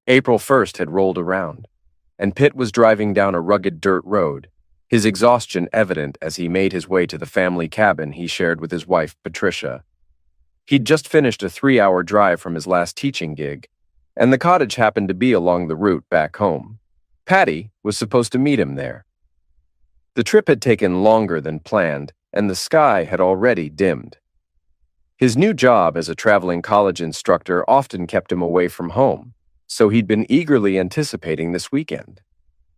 April 1st had rolled around, and Pitt was driving down a rugged dirt road, his exhaustion evident as he made his way to the family cabin he shared with his wife, Patricia. He'd just finished a 3-hour drive from his last teaching gig, and the cottage happened to be along the route back home. Patty was supposed to meet him there. The trip had taken longer than planned, and the sky had already dimmed. His new job as a traveling college instructor often kept him away from home, so he'd been eagerly anticipating this weekend.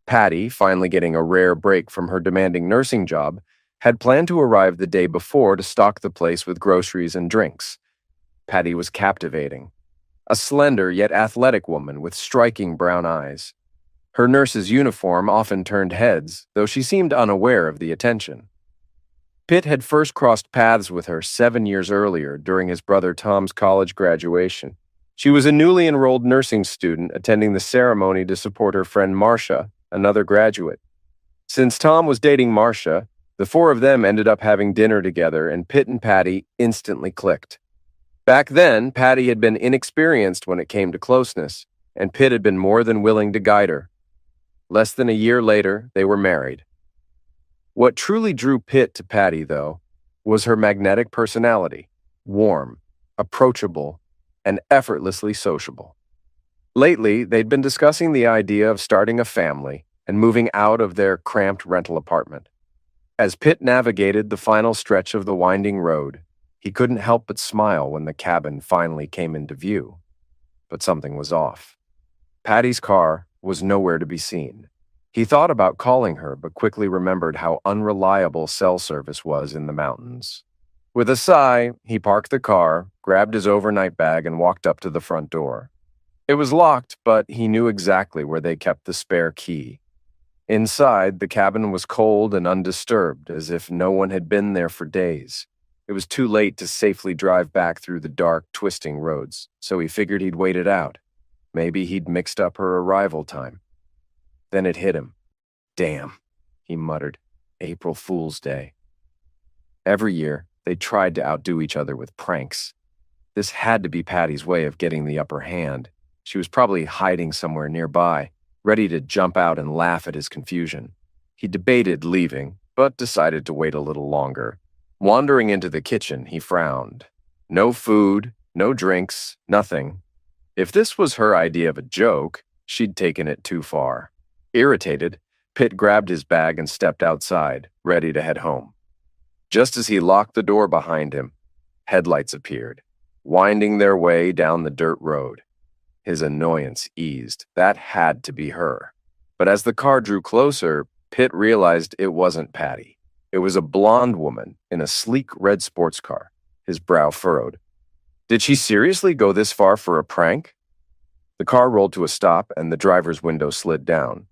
Patty, finally getting a rare break from her demanding nursing job, had planned to arrive the day before to stock the place with groceries and drinks. Patty was captivating. A slender yet athletic woman with striking brown eyes. Her nurse's uniform often turned heads, though she seemed unaware of the attention. Pitt had first crossed paths with her 7 years earlier during his brother Tom's college graduation. She was a newly enrolled nursing student attending the ceremony to support her friend Marcia, another graduate. Since Tom was dating Marcia, the four of them ended up having dinner together, and Pitt and Patty instantly clicked. Back then, Patty had been inexperienced when it came to closeness, and Pitt had been more than willing to guide her. Less than a year later, they were married. What truly drew Pitt to Patty, though, was her magnetic personality, warm, approachable, and effortlessly sociable. Lately, they'd been discussing the idea of starting a family and moving out of their cramped rental apartment. As Pitt navigated the final stretch of the winding road, he couldn't help but smile when the cabin finally came into view. But something was off. Patty's car was nowhere to be seen. He thought about calling her, but quickly remembered how unreliable cell service was in the mountains. With a sigh, he parked the car, grabbed his overnight bag, and walked up to the front door. It was locked, but he knew exactly where they kept the spare key. Inside, the cabin was cold and undisturbed, as if no one had been there for days. It was too late to safely drive back through the dark, twisting roads, so he figured he'd wait it out. Maybe he'd mixed up her arrival time. Then it hit him. "Damn," he muttered. "April Fool's Day." Every year, they tried to outdo each other with pranks. This had to be Patty's way of getting the upper hand. She was probably hiding somewhere nearby, ready to jump out and laugh at his confusion. He debated leaving, but decided to wait a little longer. Wandering into the kitchen, he frowned. No food, no drinks, nothing. If this was her idea of a joke, she'd taken it too far. Irritated, Pitt grabbed his bag and stepped outside, ready to head home. Just as he locked the door behind him, headlights appeared, winding their way down the dirt road. His annoyance eased. That had to be her. But as the car drew closer, Pitt realized it wasn't Patty. It was a blonde woman in a sleek red sports car, his brow furrowed. Did she seriously go this far for a prank? The car rolled to a stop and the driver's window slid down.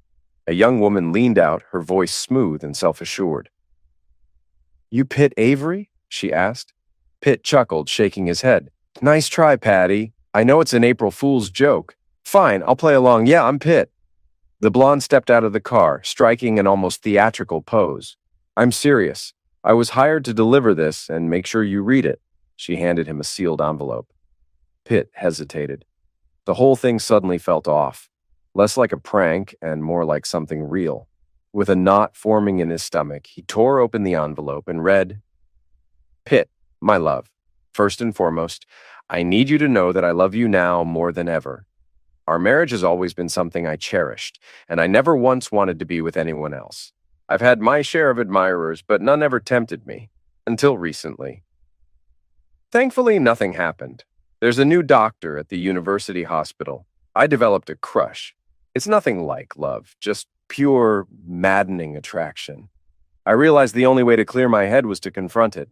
A young woman leaned out, her voice smooth and self-assured. "You Pitt Avery?" she asked. Pitt chuckled, shaking his head. "Nice try, Patty. I know it's an April Fool's joke. Fine, I'll play along. Yeah, I'm Pitt." The blonde stepped out of the car, striking an almost theatrical pose. "I'm serious. I was hired to deliver this and make sure you read it." She handed him a sealed envelope. Pitt hesitated. The whole thing suddenly felt off, less like a prank and more like something real. With a knot forming in his stomach, he tore open the envelope and read, "Pitt, my love, first and foremost, I need you to know that I love you now more than ever. Our marriage has always been something I cherished, and I never once wanted to be with anyone else. I've had my share of admirers, but none ever tempted me, until recently. Thankfully, nothing happened. There's a new doctor at the university hospital. I developed a crush. It's nothing like love, just pure, maddening attraction. I realized the only way to clear my head was to confront it.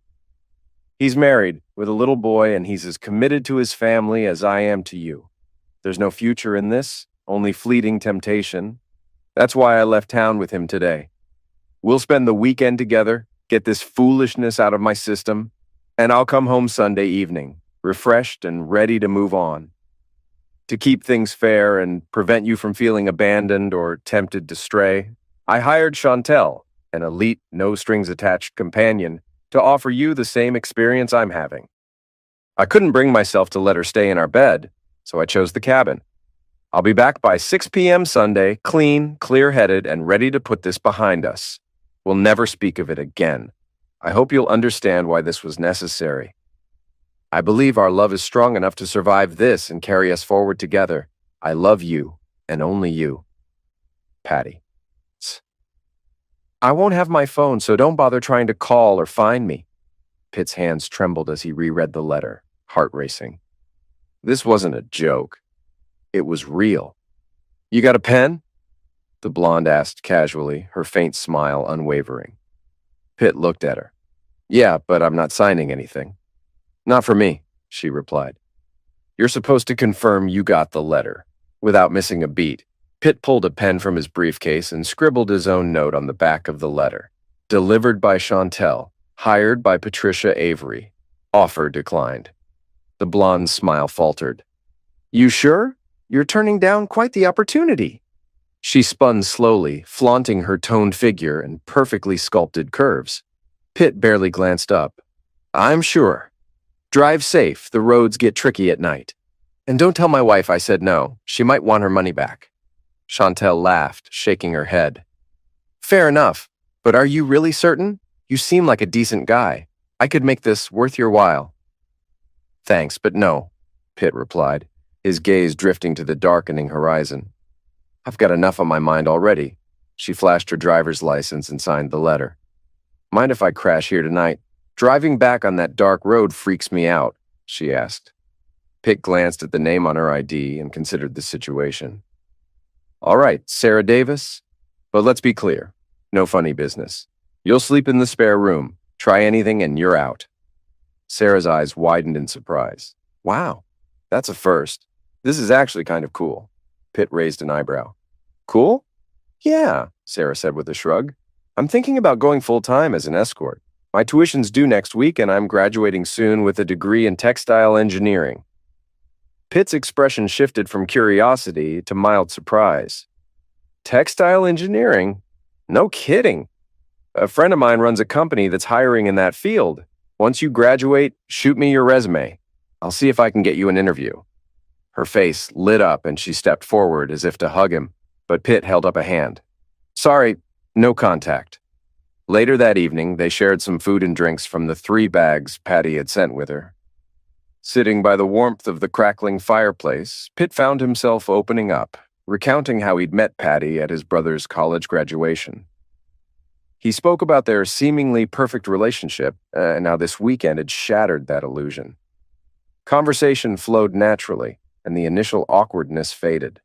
He's married, with a little boy, and he's as committed to his family as I am to you. There's no future in this, only fleeting temptation. That's why I left town with him today. We'll spend the weekend together, get this foolishness out of my system, and I'll come home Sunday evening, refreshed and ready to move on. To keep things fair and prevent you from feeling abandoned or tempted to stray, I hired Chantel, an elite, no-strings-attached companion, to offer you the same experience I'm having. I couldn't bring myself to let her stay in our bed, so I chose the cabin. I'll be back by 6 p.m. Sunday, clean, clear-headed, and ready to put this behind us. We'll never speak of it again. I hope you'll understand why this was necessary. I believe our love is strong enough to survive this and carry us forward together. I love you, and only you. Patty. I won't have my phone, so don't bother trying to call or find me. Pitt's hands trembled as he reread the letter, heart racing. This wasn't a joke. It was real. You got a pen? The blonde asked casually, her faint smile unwavering. Pitt looked at her. Yeah, but I'm not signing anything. Not for me, she replied. You're supposed to confirm you got the letter. Without missing a beat, Pitt pulled a pen from his briefcase and scribbled his own note on the back of the letter. Delivered by Chantel, hired by Patricia Avery. Offer declined. The blonde's smile faltered. You sure? You're turning down quite the opportunity. She spun slowly, flaunting her toned figure and perfectly sculpted curves. Pitt barely glanced up. I'm sure. Drive safe, the roads get tricky at night. And don't tell my wife I said no, she might want her money back. Chantel laughed, shaking her head. Fair enough, but are you really certain? You seem like a decent guy. I could make this worth your while. Thanks, but no, Pitt replied, his gaze drifting to the darkening horizon. I've got enough on my mind already. She flashed her driver's license and signed the letter. Mind if I crash here tonight? Driving back on that dark road freaks me out, she asked. Pitt glanced at the name on her ID and considered the situation. All right, Sarah Davis, but let's be clear. No funny business. You'll sleep in the spare room. Try anything and you're out. Sarah's eyes widened in surprise. Wow, that's a first. This is actually kind of cool. Pitt raised an eyebrow. Cool? Yeah, Sarah said with a shrug. I'm thinking about going full-time as an escort. My tuition's due next week, and I'm graduating soon with a degree in textile engineering. Pitt's expression shifted from curiosity to mild surprise. Textile engineering? No kidding. A friend of mine runs a company that's hiring in that field. Once you graduate, shoot me your resume. I'll see if I can get you an interview. Her face lit up and she stepped forward as if to hug him, but Pitt held up a hand. Sorry, no contact. Later that evening, they shared some food and drinks from the 3 bags Patty had sent with her. Sitting by the warmth of the crackling fireplace, Pitt found himself opening up, recounting how he'd met Patty at his brother's college graduation. He spoke about their seemingly perfect relationship and how this weekend had shattered that illusion. Conversation flowed naturally, and the initial awkwardness faded.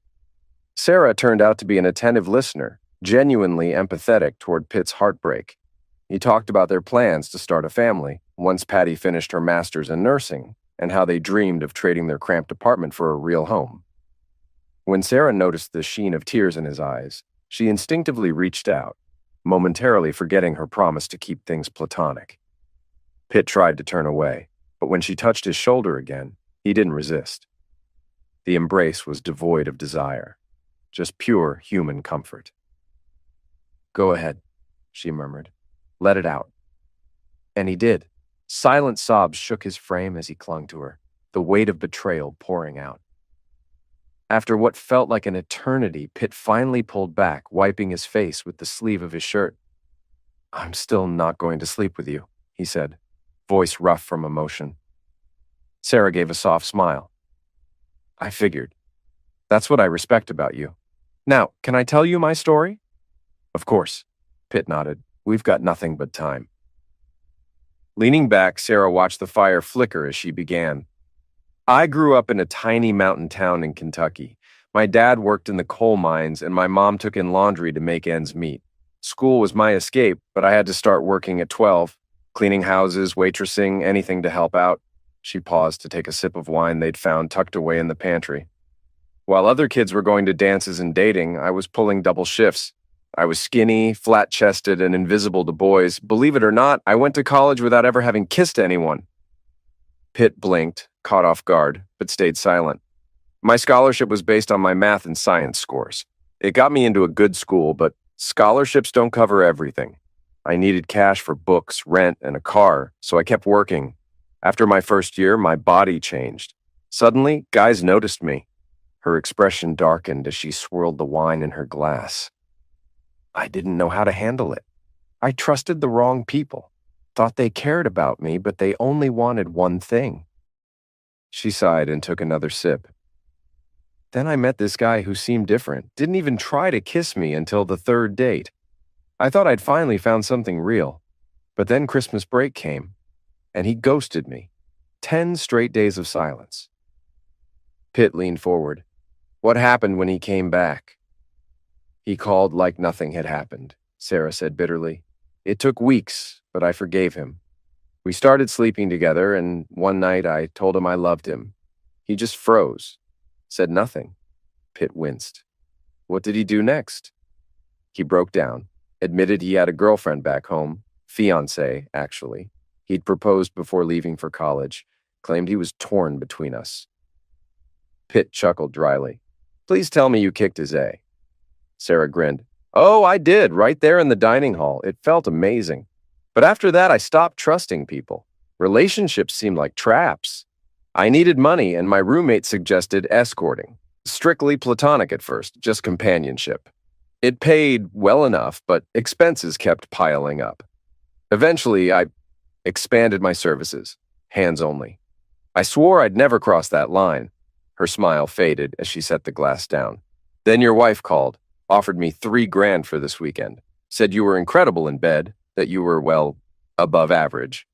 Sarah turned out to be an attentive listener, genuinely empathetic toward Pitt's heartbreak. He talked about their plans to start a family once Patty finished her master's in nursing, and how they dreamed of trading their cramped apartment for a real home. When Sarah noticed the sheen of tears in his eyes, she instinctively reached out, momentarily forgetting her promise to keep things platonic. Pitt tried to turn away, but when she touched his shoulder again, he didn't resist. The embrace was devoid of desire, just pure human comfort. Go ahead, she murmured. Let it out. And he did. Silent sobs shook his frame as he clung to her, the weight of betrayal pouring out. After what felt like an eternity, Pitt finally pulled back, wiping his face with the sleeve of his shirt. I'm still not going to sleep with you, he said, voice rough from emotion. Sarah gave a soft smile. I figured. That's what I respect about you. Now, can I tell you my story? Of course, Pitt nodded. We've got nothing but time. Leaning back, Sarah watched the fire flicker as she began. I grew up in a tiny mountain town in Kentucky. My dad worked in the coal mines, and my mom took in laundry to make ends meet. School was my escape, but I had to start working at 12, cleaning houses, waitressing, anything to help out. She paused to take a sip of wine they'd found tucked away in the pantry. While other kids were going to dances and dating, I was pulling double shifts. I was skinny, flat-chested, and invisible to boys. Believe it or not, I went to college without ever having kissed anyone. Pitt blinked, caught off guard, but stayed silent. My scholarship was based on my math and science scores. It got me into a good school, but scholarships don't cover everything. I needed cash for books, rent, and a car, so I kept working. After my first year, my body changed. Suddenly, guys noticed me. Her expression darkened as she swirled the wine in her glass. I didn't know how to handle it. I trusted the wrong people. Thought they cared about me, but they only wanted one thing. She sighed and took another sip. Then I met this guy who seemed different, didn't even try to kiss me until the third date. I thought I'd finally found something real. But then Christmas break came, and he ghosted me. 10 straight days of silence. Pitt leaned forward. What happened when he came back? He called like nothing had happened, Sarah said bitterly. It took weeks, but I forgave him. We started sleeping together, and one night I told him I loved him. He just froze, said nothing. Pitt winced. What did he do next? He broke down, admitted he had a girlfriend back home, fiancé, actually. He'd proposed before leaving for college, claimed he was torn between us. Pitt chuckled dryly. Please tell me you kicked his A. Sarah grinned. Oh, I did, right there in the dining hall. It felt amazing. But after that, I stopped trusting people. Relationships seemed like traps. I needed money, and my roommate suggested escorting. Strictly platonic at first, just companionship. It paid well enough, but expenses kept piling up. Eventually, I expanded my services, hands only. I swore I'd never cross that line. Her smile faded as she set the glass down. Then your wife called, offered me $3,000 for this weekend, said you were incredible in bed, that you were, well, above average.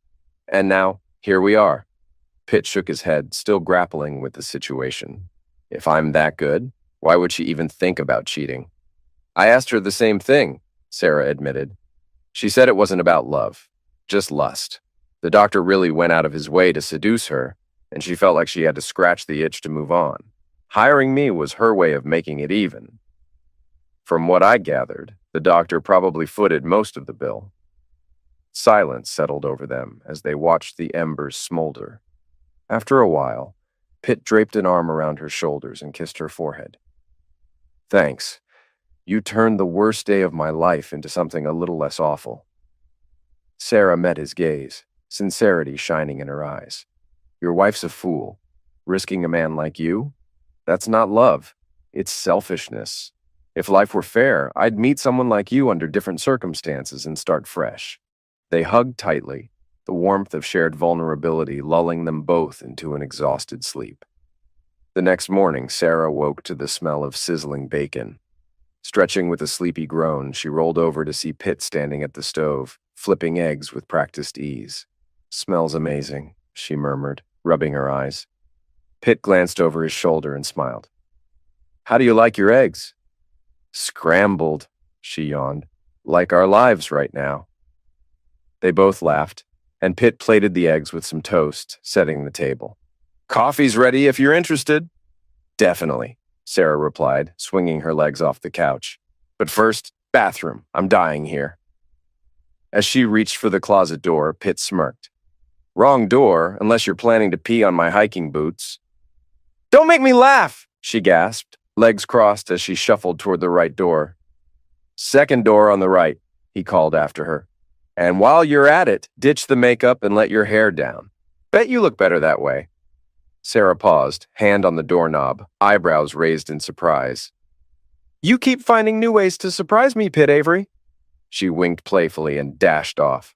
And now, here we are. Pitt shook his head, still grappling with the situation. If I'm that good, why would she even think about cheating? I asked her the same thing, Sarah admitted. She said it wasn't about love, just lust. The doctor really went out of his way to seduce her, and she felt like she had to scratch the itch to move on. Hiring me was her way of making it even. From what I gathered, the doctor probably footed most of the bill. Silence settled over them as they watched the embers smolder. After a while, Pitt draped an arm around her shoulders and kissed her forehead. Thanks. You turned the worst day of my life into something a little less awful. Sarah met his gaze, sincerity shining in her eyes. Your wife's a fool. Risking a man like you? That's not love. It's selfishness. If life were fair, I'd meet someone like you under different circumstances and start fresh. They hugged tightly, the warmth of shared vulnerability lulling them both into an exhausted sleep. The next morning, Sarah woke to the smell of sizzling bacon. Stretching with a sleepy groan, she rolled over to see Pitt standing at the stove, flipping eggs with practiced ease. Smells amazing, she murmured, rubbing her eyes. Pitt glanced over his shoulder and smiled. How do you like your eggs? Scrambled, she yawned, like our lives right now. They both laughed, and Pitt plated the eggs with some toast, setting the table. Coffee's ready if you're interested. Definitely, Sarah replied, swinging her legs off the couch. But first, bathroom. I'm dying here. As she reached for the closet door, Pitt smirked. Wrong door, unless you're planning to pee on my hiking boots. Don't make me laugh, she gasped, legs crossed as she shuffled toward the right door. Second door on the right, he called after her. And while you're at it, ditch the makeup and let your hair down. Bet you look better that way. Sarah paused, hand on the doorknob, eyebrows raised in surprise. You keep finding new ways to surprise me, Pitt Avery. She winked playfully and dashed off.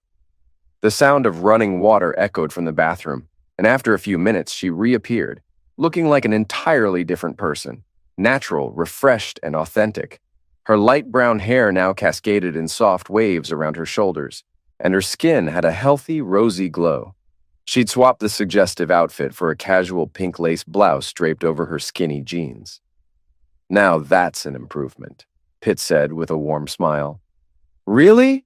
The sound of running water echoed from the bathroom, and after a few minutes she reappeared, looking like an entirely different person, natural, refreshed, and authentic. Her light brown hair now cascaded in soft waves around her shoulders, and her skin had a healthy, rosy glow. She'd swapped the suggestive outfit for a casual pink lace blouse draped over her skinny jeans. Now that's an improvement, Pitt said with a warm smile. Really?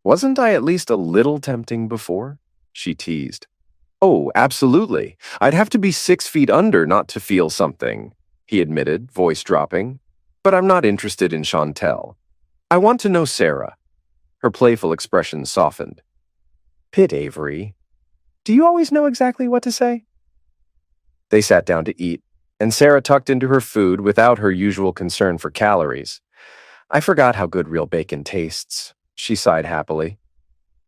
Wasn't I at least a little tempting before? She teased. Oh, absolutely. I'd have to be 6 feet under not to feel something, he admitted, voice dropping. But I'm not interested in Chantel. I want to know Sarah. Her playful expression softened. Pitt Avery, do you always know exactly what to say? They sat down to eat, and Sarah tucked into her food without her usual concern for calories. I forgot how good real bacon tastes, she sighed happily.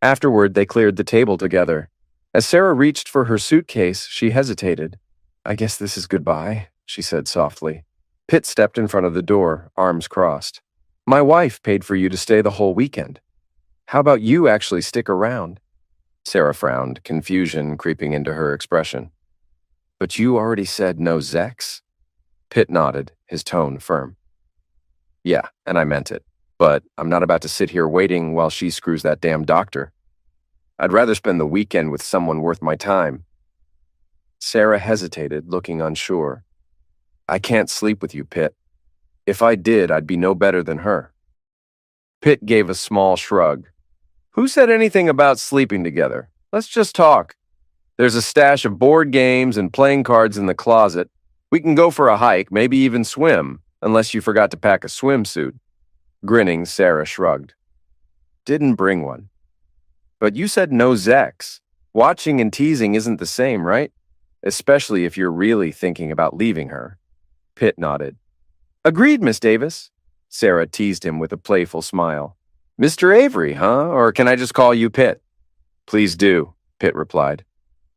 Afterward, they cleared the table together. As Sarah reached for her suitcase, she hesitated. I guess this is goodbye, she said softly. Pitt stepped in front of the door, arms crossed. My wife paid for you to stay the whole weekend. How about you actually stick around? Sarah frowned, confusion creeping into her expression. But you already said no Zex? Pitt nodded, his tone firm. Yeah, and I meant it. But I'm not about to sit here waiting while she screws that damn doctor. I'd rather spend the weekend with someone worth my time. Sarah hesitated, looking unsure. I can't sleep with you, Pitt. If I did, I'd be no better than her. Pitt gave a small shrug. Who said anything about sleeping together? Let's just talk. There's a stash of board games and playing cards in the closet. We can go for a hike, maybe even swim, unless you forgot to pack a swimsuit. Grinning, Sarah shrugged. Didn't bring one. But you said no Zex. Watching and teasing isn't the same, right? Especially if you're really thinking about leaving her. Pitt nodded. Agreed, Miss Davis. Sarah teased him with a playful smile. Mr. Avery, huh? Or can I just call you Pitt? Please do, Pitt replied.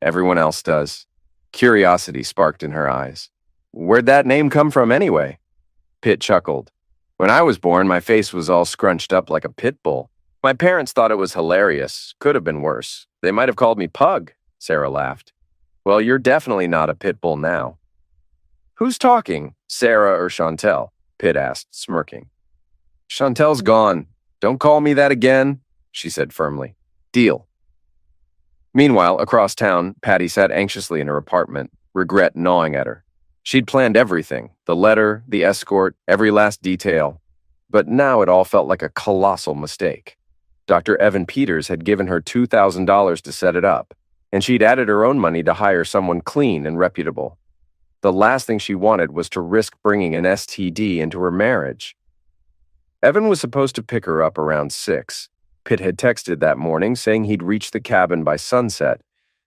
Everyone else does. Curiosity sparked in her eyes. Where'd that name come from anyway? Pitt chuckled. When I was born, my face was all scrunched up like a pit bull. My parents thought it was hilarious. Could have been worse. They might have called me Pug, Sarah laughed. Well, you're definitely not a pit bull now. Who's talking, Sarah or Chantel? Pitt asked, smirking. Chantel's gone. Don't call me that again, she said firmly. Deal. Meanwhile, across town, Patty sat anxiously in her apartment, regret gnawing at her. She'd planned everything, the letter, the escort, every last detail. But now it all felt like a colossal mistake. Dr. Evan Peters had given her $2,000 to set it up, and she'd added her own money to hire someone clean and reputable. The last thing she wanted was to risk bringing an STD into her marriage. Evan was supposed to pick her up around 6. Pitt had texted that morning saying he'd reach the cabin by sunset.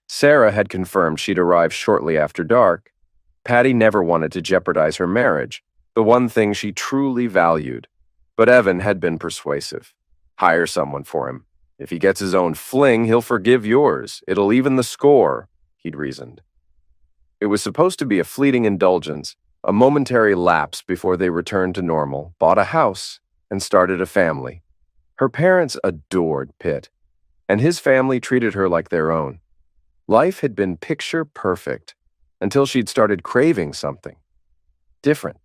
Sarah had confirmed she'd arrive shortly after dark. Patty never wanted to jeopardize her marriage, the one thing she truly valued. But Evan had been persuasive. Hire someone for him. If he gets his own fling, he'll forgive yours. It'll even the score, he'd reasoned. It was supposed to be a fleeting indulgence, a momentary lapse before they returned to normal, bought a house, and started a family. Her parents adored Pitt, and his family treated her like their own. Life had been picture perfect until she'd started craving something different.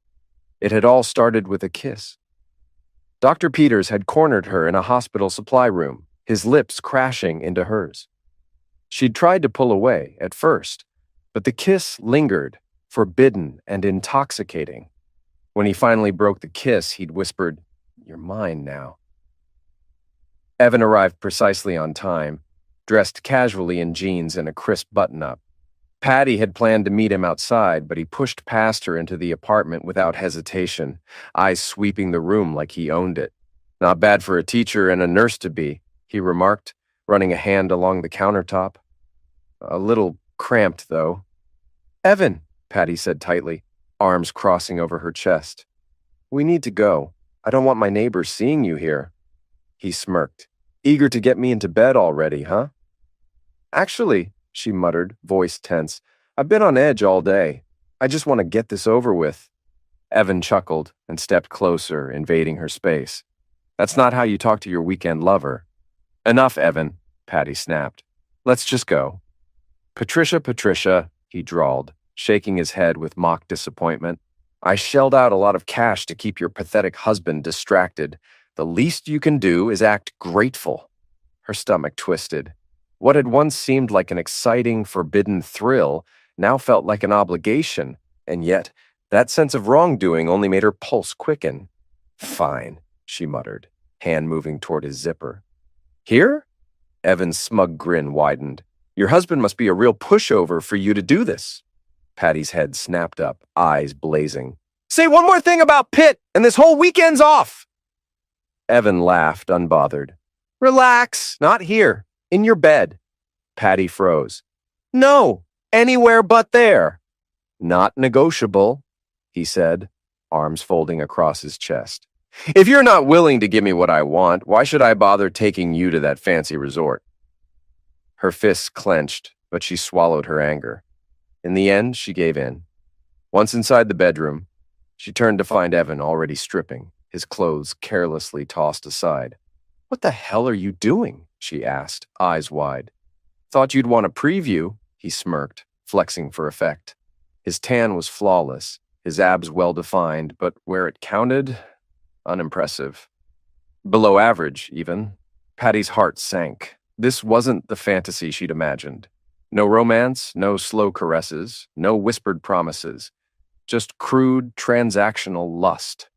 It had all started with a kiss. Dr. Peters had cornered her in a hospital supply room, his lips crashing into hers. She'd tried to pull away at first, but the kiss lingered, forbidden and intoxicating. When he finally broke the kiss, he'd whispered, "You're mine now." Evan arrived precisely on time, dressed casually in jeans and a crisp button-up. Patty had planned to meet him outside, but he pushed past her into the apartment without hesitation, eyes sweeping the room like he owned it. Not bad for a teacher and a nurse to be, he remarked, running a hand along the countertop. A little cramped, though. Evan, Patty said tightly, arms crossing over her chest. We need to go. I don't want my neighbors seeing you here. He smirked. Eager to get me into bed already, huh? Actually, she muttered, voice tense, I've been on edge all day. I just want to get this over with. Evan chuckled and stepped closer, invading her space. That's not how you talk to your weekend lover. Enough, Evan, Patty snapped. Let's just go. Patricia, he drawled, shaking his head with mock disappointment. I shelled out a lot of cash to keep your pathetic husband distracted. The least you can do is act grateful. Her stomach twisted. What had once seemed like an exciting, forbidden thrill now felt like an obligation, and yet that sense of wrongdoing only made her pulse quicken. Fine, she muttered, hand moving toward his zipper. Here? Evan's smug grin widened. Your husband must be a real pushover for you to do this. Patty's head snapped up, eyes blazing. Say one more thing about Pitt, and this whole weekend's off! Evan laughed, unbothered. Relax, not here. In your bed. Patty froze. No, anywhere but there. Not negotiable, he said, arms folding across his chest. If you're not willing to give me what I want, why should I bother taking you to that fancy resort? Her fists clenched, but she swallowed her anger. In the end, she gave in. Once inside the bedroom, She turned to find Evan already stripping, his clothes carelessly tossed aside. "What the hell are you doing?" she asked, eyes wide. "Thought you'd want a preview," he smirked, flexing for effect. His tan was flawless, his abs well-defined, but where it counted, unimpressive. Below average, even. Patty's heart sank. This wasn't the fantasy she'd imagined. No romance, no slow caresses, no whispered promises. Just crude, transactional lust.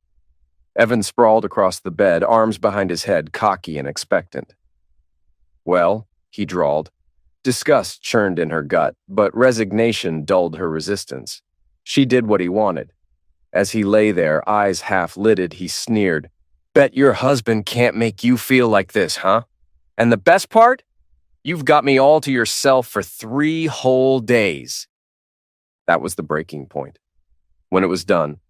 Evan sprawled across the bed, arms behind his head, cocky and expectant. "Well," he drawled. Disgust churned in her gut, but resignation dulled her resistance. She did what he wanted. As he lay there, eyes half-lidded, he sneered, "Bet your husband can't make you feel like this, huh? And the best part? You've got me all to yourself for 3 whole days." That was the breaking point. When it was done,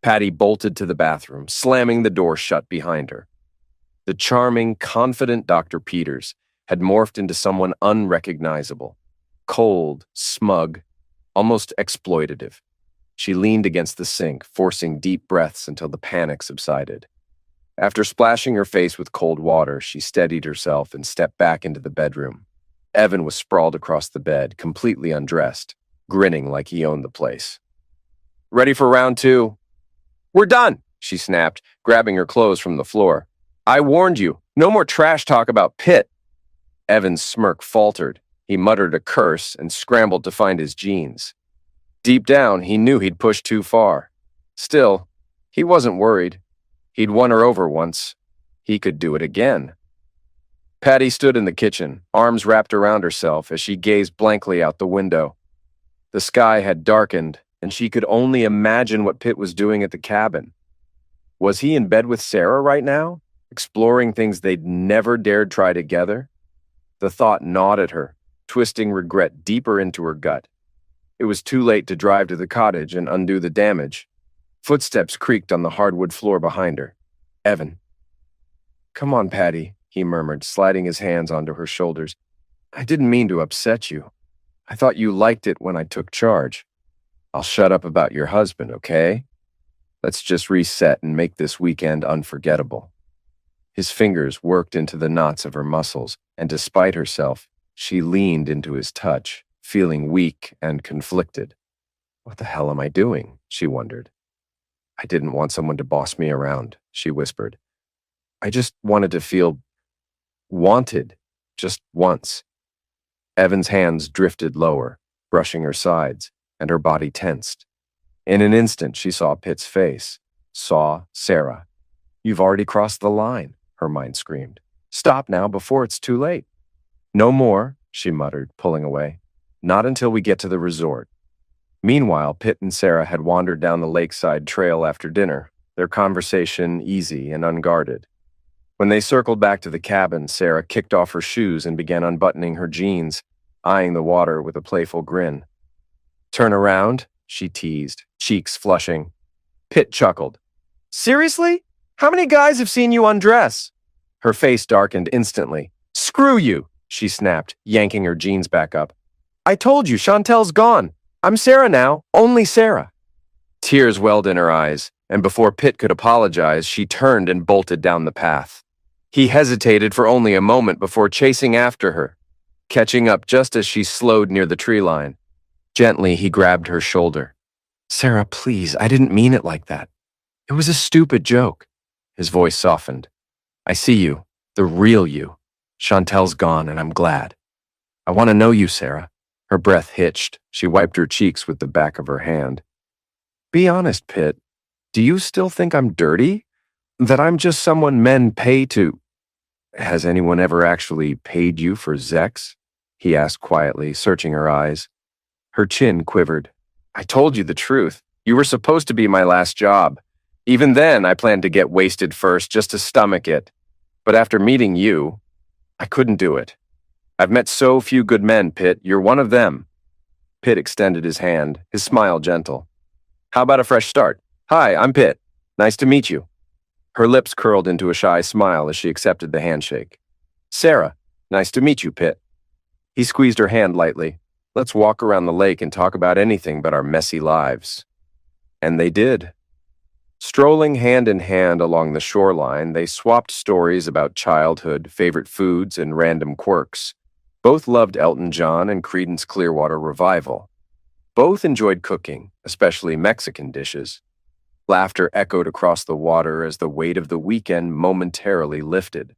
Patty bolted to the bathroom, slamming the door shut behind her. The charming, confident Dr. Peters had morphed into someone unrecognizable, cold, smug, almost exploitative. She leaned against the sink, forcing deep breaths until the panic subsided. After splashing her face with cold water, she steadied herself and stepped back into the bedroom. Evan was sprawled across the bed, completely undressed, grinning like he owned the place. "Ready for round 2? "We're done," she snapped, grabbing her clothes from the floor. "I warned you. No more trash talk about Pitt." Evan's smirk faltered. He muttered a curse and scrambled to find his jeans. Deep down, he knew he'd pushed too far. Still, he wasn't worried. He'd won her over once. He could do it again. Patty stood in the kitchen, arms wrapped around herself as she gazed blankly out the window. The sky had darkened, and she could only imagine what Pitt was doing at the cabin. Was he in bed with Sarah right now, exploring things they'd never dared try together? The thought gnawed at her, twisting regret deeper into her gut. It was too late to drive to the cottage and undo the damage. Footsteps creaked on the hardwood floor behind her. Evan. "Come on, Patty," he murmured, sliding his hands onto her shoulders. "I didn't mean to upset you. I thought you liked it when I took charge. I'll shut up about your husband, okay? Let's just reset and make this weekend unforgettable." His fingers worked into the knots of her muscles, and despite herself, she leaned into his touch, feeling weak and conflicted. "What the hell am I doing?" she wondered. "I didn't want someone to boss me around," she whispered. "I just wanted to feel wanted, just once." Evan's hands drifted lower, brushing her sides, and her body tensed. In an instant, she saw Pitt's face, saw Sarah. "You've already crossed the line," her mind screamed. "Stop now before it's too late." "No more," she muttered, pulling away. "Not until we get to the resort." Meanwhile, Pitt and Sarah had wandered down the lakeside trail after dinner, their conversation easy and unguarded. When they circled back to the cabin, Sarah kicked off her shoes and began unbuttoning her jeans, eyeing the water with a playful grin. "Turn around," she teased, cheeks flushing. Pitt chuckled. "Seriously? How many guys have seen you undress?" Her face darkened instantly. "Screw you," she snapped, yanking her jeans back up. "I told you, Chantel's gone. I'm Sarah now, only Sarah." Tears welled in her eyes, and before Pitt could apologize, she turned and bolted down the path. He hesitated for only a moment before chasing after her, catching up just as she slowed near the tree line. Gently, he grabbed her shoulder. "Sarah, please, I didn't mean it like that. It was a stupid joke." His voice softened. "I see you, the real you. Chantel's gone, and I'm glad. I want to know you, Sarah." Her breath hitched. She wiped her cheeks with the back of her hand. "Be honest, Pitt. Do you still think I'm dirty? That I'm just someone men pay to—" "Has anyone ever actually paid you for Zex?" he asked quietly, searching her eyes. Her chin quivered. "I told you the truth. You were supposed to be my last job. Even then, I planned to get wasted first just to stomach it. But after meeting you, I couldn't do it. I've met so few good men, Pitt. You're one of them." Pitt extended his hand, his smile gentle. "How about a fresh start? Hi, I'm Pitt. Nice to meet you." Her lips curled into a shy smile as she accepted the handshake. "Sarah, nice to meet you, Pitt." He squeezed her hand lightly. "Let's walk around the lake and talk about anything but our messy lives." And they did. Strolling hand in hand along the shoreline, they swapped stories about childhood, favorite foods, and random quirks. Both loved Elton John and Creedence Clearwater Revival. Both enjoyed cooking, especially Mexican dishes. Laughter echoed across the water as the weight of the weekend momentarily lifted.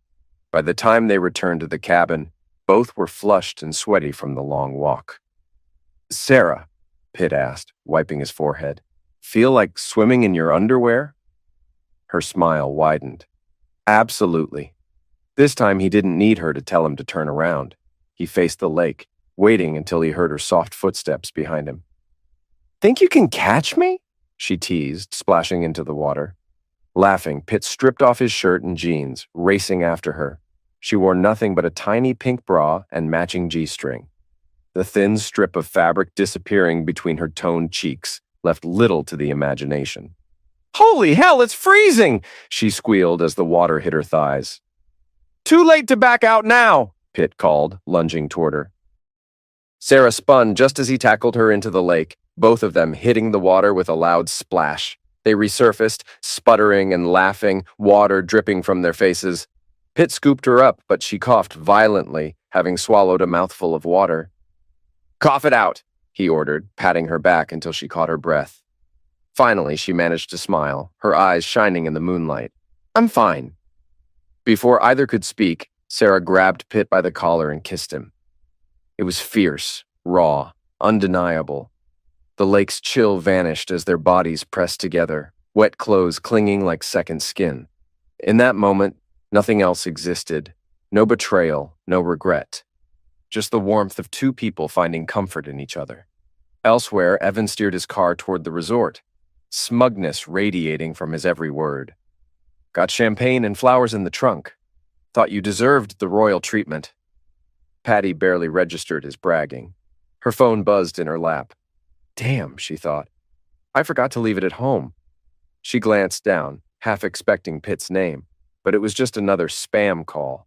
By the time they returned to the cabin, both were flushed and sweaty from the long walk. "Sarah," Pitt asked, wiping his forehead, "feel like swimming in your underwear?" Her smile widened. Absolutely. This time he didn't need her to tell him to turn around. He faced the lake, waiting until he heard her soft footsteps behind him. "Think you can catch me?" she teased, splashing into the water. Laughing, Pitt stripped off his shirt and jeans, racing after her. She wore nothing but a tiny pink bra and matching G-string. The thin strip of fabric disappearing between her toned cheeks left little to the imagination. "Holy hell, it's freezing!" she squealed as the water hit her thighs. "Too late to back out now," Pitt called, lunging toward her. Sarah spun just as he tackled her into the lake, both of them hitting the water with a loud splash. They resurfaced, sputtering and laughing, water dripping from their faces. Pitt scooped her up, but she coughed violently, having swallowed a mouthful of water. "Cough it out," he ordered, patting her back until she caught her breath. Finally, she managed to smile, her eyes shining in the moonlight. "I'm fine." Before either could speak, Sarah grabbed Pitt by the collar and kissed him. It was fierce, raw, undeniable. The lake's chill vanished as their bodies pressed together, wet clothes clinging like second skin. In that moment, nothing else existed. No betrayal, no regret. Just the warmth of two people finding comfort in each other. Elsewhere, Evan steered his car toward the resort, smugness radiating from his every word. "Got champagne and flowers in the trunk. Thought you deserved the royal treatment." Patty barely registered his bragging. Her phone buzzed in her lap. Damn, she thought. I forgot to leave it at home. She glanced down, half expecting Pitt's name, but it was just another spam call.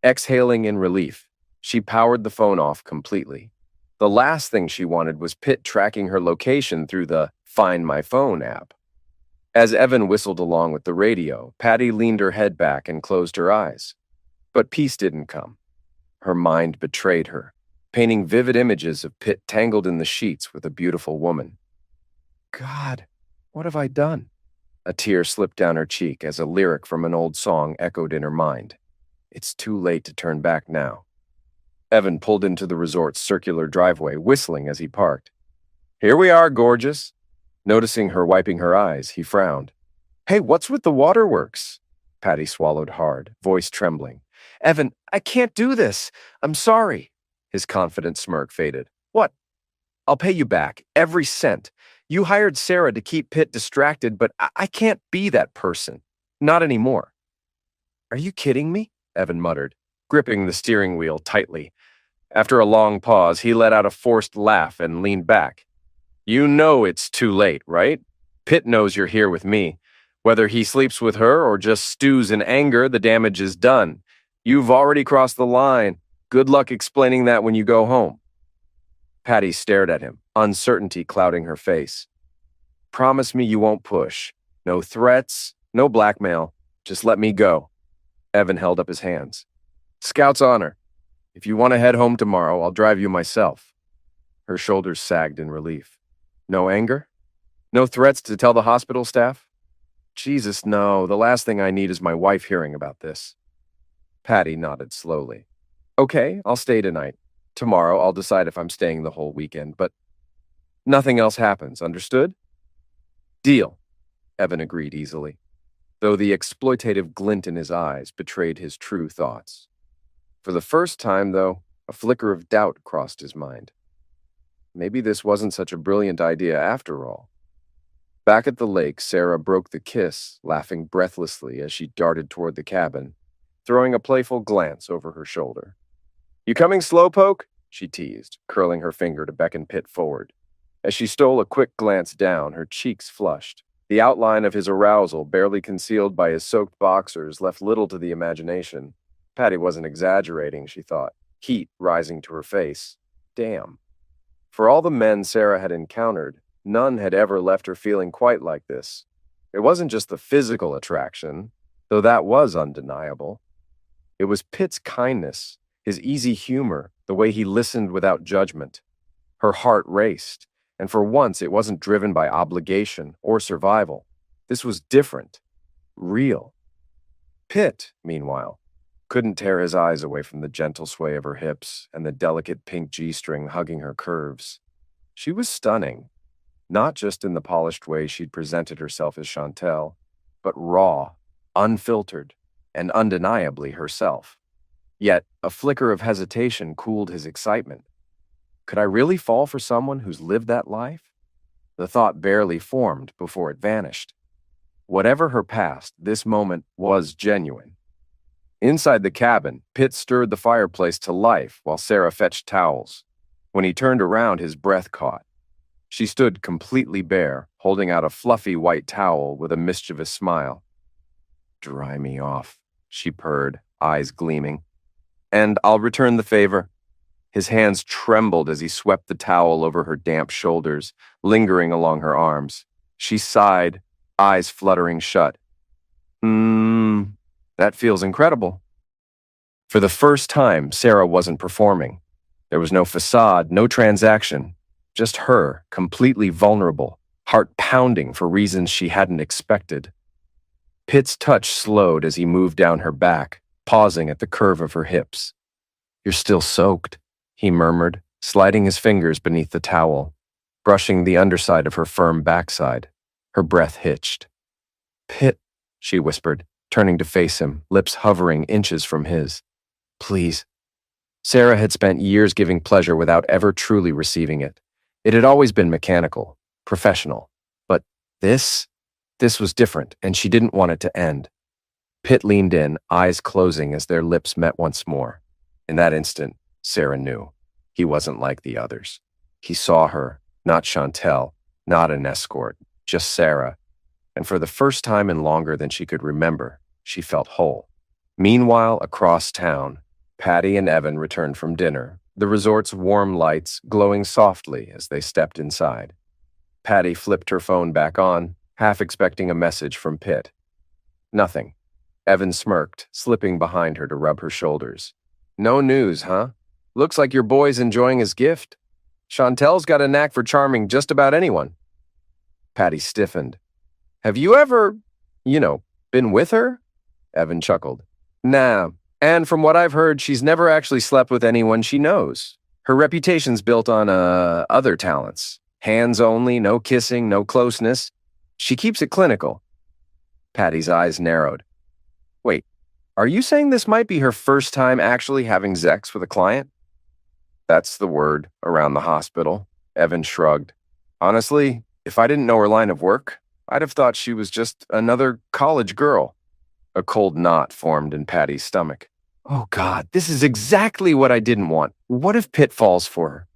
Exhaling in relief, she powered the phone off completely. The last thing she wanted was Pitt tracking her location through the Find My Phone app. As Evan whistled along with the radio, Patty leaned her head back and closed her eyes. But peace didn't come. Her mind betrayed her, painting vivid images of Pitt tangled in the sheets with a beautiful woman. God, what have I done? A tear slipped down her cheek as a lyric from an old song echoed in her mind. It's too late to turn back now. Evan pulled into the resort's circular driveway, whistling as he parked. Here we are, gorgeous. Noticing her wiping her eyes, he frowned. Hey, what's with the waterworks? Patty swallowed hard, voice trembling. Evan, I can't do this. I'm sorry. His confident smirk faded. What? I'll pay you back, every cent. You hired Sarah to keep Pitt distracted, but I can't be that person. Not anymore. Are you kidding me? Evan muttered, gripping the steering wheel tightly. After a long pause, he let out a forced laugh and leaned back. You know it's too late, right? Pitt knows you're here with me. Whether he sleeps with her or just stews in anger, the damage is done. You've already crossed the line. Good luck explaining that when you go home. Patty stared at him, uncertainty clouding her face. Promise me you won't push. No threats, no blackmail. Just let me go. Evan held up his hands. Scout's honor. If you want to head home tomorrow, I'll drive you myself. Her shoulders sagged in relief. No anger? No threats to tell the hospital staff? Jesus, no. The last thing I need is my wife hearing about this. Patty nodded slowly. Okay, I'll stay tonight. Tomorrow, I'll decide if I'm staying the whole weekend, but nothing else happens, understood? Deal, Evan agreed easily, though the exploitative glint in his eyes betrayed his true thoughts. For the first time, though, a flicker of doubt crossed his mind. Maybe this wasn't such a brilliant idea after all. Back at the lake, Sarah broke the kiss, laughing breathlessly as she darted toward the cabin, throwing a playful glance over her shoulder. You coming, slowpoke? She teased, curling her finger to beckon Pitt forward. As she stole a quick glance down, her cheeks flushed. The outline of his arousal, barely concealed by his soaked boxers, left little to the imagination. Patty wasn't exaggerating, she thought, heat rising to her face. Damn. For all the men Sarah had encountered, none had ever left her feeling quite like this. It wasn't just the physical attraction, though that was undeniable. It was Pitt's kindness, his easy humor, the way he listened without judgment. Her heart raced, and for once it wasn't driven by obligation or survival. This was different, real. Pitt, meanwhile, couldn't tear his eyes away from the gentle sway of her hips and the delicate pink G-string hugging her curves. She was stunning, not just in the polished way she'd presented herself as Chantel, but raw, unfiltered, and undeniably herself. Yet, a flicker of hesitation cooled his excitement. Could I really fall for someone who's lived that life? The thought barely formed before it vanished. Whatever her past, this moment was genuine. Inside the cabin, Pitt stirred the fireplace to life while Sarah fetched towels. When he turned around, his breath caught. She stood completely bare, holding out a fluffy white towel with a mischievous smile. "Dry me off," she purred, eyes gleaming. "And I'll return the favor." His hands trembled as he swept the towel over her damp shoulders, lingering along her arms. She sighed, eyes fluttering shut. That feels incredible." For the first time, Sarah wasn't performing. There was no facade, no transaction, just her, completely vulnerable, heart pounding for reasons she hadn't expected. Pitt's touch slowed as he moved down her back, pausing at the curve of her hips. "You're still soaked," he murmured, sliding his fingers beneath the towel, brushing the underside of her firm backside. Her breath hitched. "Pitt," she whispered, turning to face him, lips hovering inches from his. "Please." Sarah had spent years giving pleasure without ever truly receiving it. It had always been mechanical, professional. But this was different, and she didn't want it to end. Pitt leaned in, eyes closing as their lips met once more. In that instant, Sarah knew. He wasn't like the others. He saw her, not Chantel, not an escort, just Sarah. And for the first time in longer than she could remember, she felt whole. Meanwhile, across town, Patty and Evan returned from dinner, the resort's warm lights glowing softly as they stepped inside. Patty flipped her phone back on, half expecting a message from Pitt. Nothing. Evan smirked, slipping behind her to rub her shoulders. "No news, huh? Looks like your boy's enjoying his gift. Chantel's got a knack for charming just about anyone." Patty stiffened. "Have you ever, been with her?" Evan chuckled. "Nah, and from what I've heard, she's never actually slept with anyone she knows. Her reputation's built on, other talents. Hands only, no kissing, no closeness. She keeps it clinical." Patty's eyes narrowed. "Wait, are you saying this might be her first time actually having sex with a client?" "That's the word around the hospital," Evan shrugged. "Honestly, if I didn't know her line of work, I'd have thought she was just another college girl." A cold knot formed in Patty's stomach. "Oh God, this is exactly what I didn't want. What if Pitt falls for her?"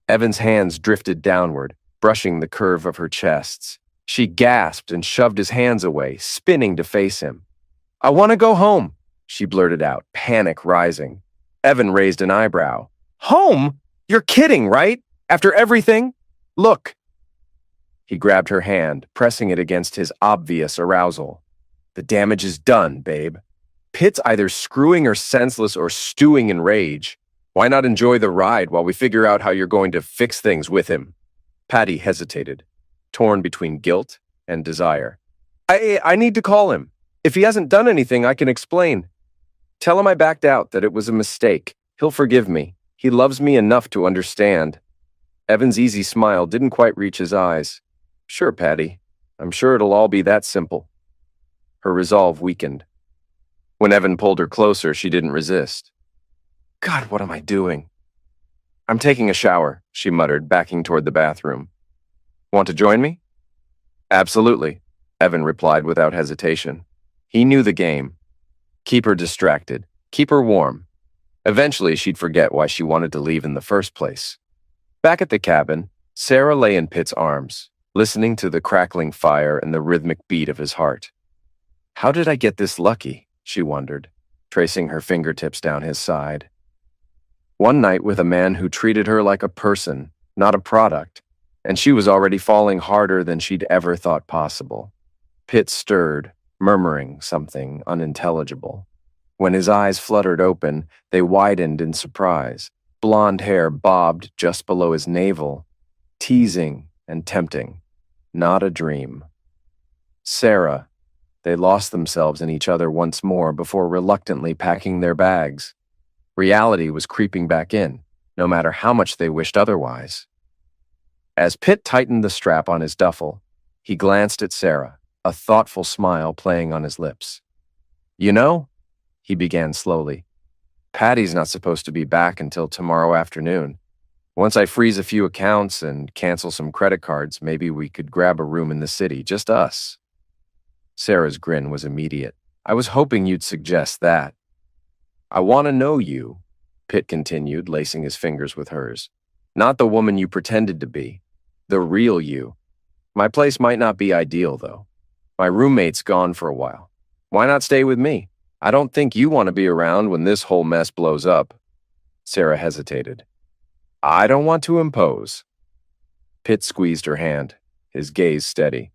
Evan's hands drifted downward, brushing the curve of her chests. She gasped and shoved his hands away, spinning to face him. "I want to go home," she blurted out, panic rising. Evan raised an eyebrow. "Home? You're kidding, right? After everything? Look." He grabbed her hand, pressing it against his obvious arousal. "The damage is done, babe. Pitt's either screwing her senseless or stewing in rage. Why not enjoy the ride while we figure out how you're going to fix things with him?" Patty hesitated, torn between guilt and desire. I need to call him. If he hasn't done anything, I can explain. Tell him I backed out, that it was a mistake. He'll forgive me. He loves me enough to understand." Evan's easy smile didn't quite reach his eyes. "Sure, Patty. I'm sure it'll all be that simple." Her resolve weakened. When Evan pulled her closer, she didn't resist. "God, what am I doing?" "I'm taking a shower," she muttered, backing toward the bathroom. "Want to join me?" "Absolutely," Evan replied without hesitation. He knew the game. Keep her distracted. Keep her warm. Eventually, she'd forget why she wanted to leave in the first place. Back at the cabin, Sarah lay in Pitt's arms, listening to the crackling fire and the rhythmic beat of his heart. How did I get this lucky? She wondered, tracing her fingertips down his side. One night with a man who treated her like a person, not a product, and she was already falling harder than she'd ever thought possible. Pitt stirred, murmuring something unintelligible. When his eyes fluttered open, they widened in surprise. Blonde hair bobbed just below his navel, teasing and tempting. Not a dream. Sarah. They lost themselves in each other once more before reluctantly packing their bags. Reality was creeping back in, no matter how much they wished otherwise. As Pitt tightened the strap on his duffel, he glanced at Sarah, a thoughtful smile playing on his lips. "You know," he began slowly, "Patty's not supposed to be back until tomorrow afternoon. Once I freeze a few accounts and cancel some credit cards, maybe we could grab a room in the city, just us." Sarah's grin was immediate. "I was hoping you'd suggest that." "I want to know you," Pitt continued, lacing his fingers with hers. "Not the woman you pretended to be. The real you. My place might not be ideal, though. My roommate's gone for a while. Why not stay with me? I don't think you want to be around when this whole mess blows up." Sarah hesitated. "I don't want to impose." Pitt squeezed her hand, his gaze steady.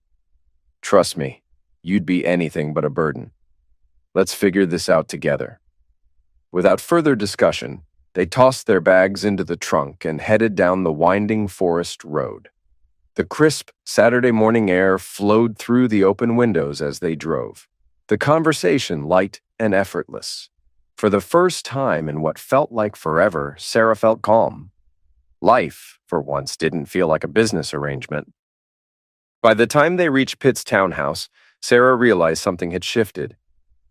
"Trust me, you'd be anything but a burden. Let's figure this out together." Without further discussion, they tossed their bags into the trunk and headed down the winding forest road. The crisp Saturday morning air flowed through the open windows as they drove, the conversation light and effortless. For the first time in what felt like forever, Sarah felt calm. Life, for once, didn't feel like a business arrangement. By the time they reached Pitt's townhouse, Sarah realized something had shifted.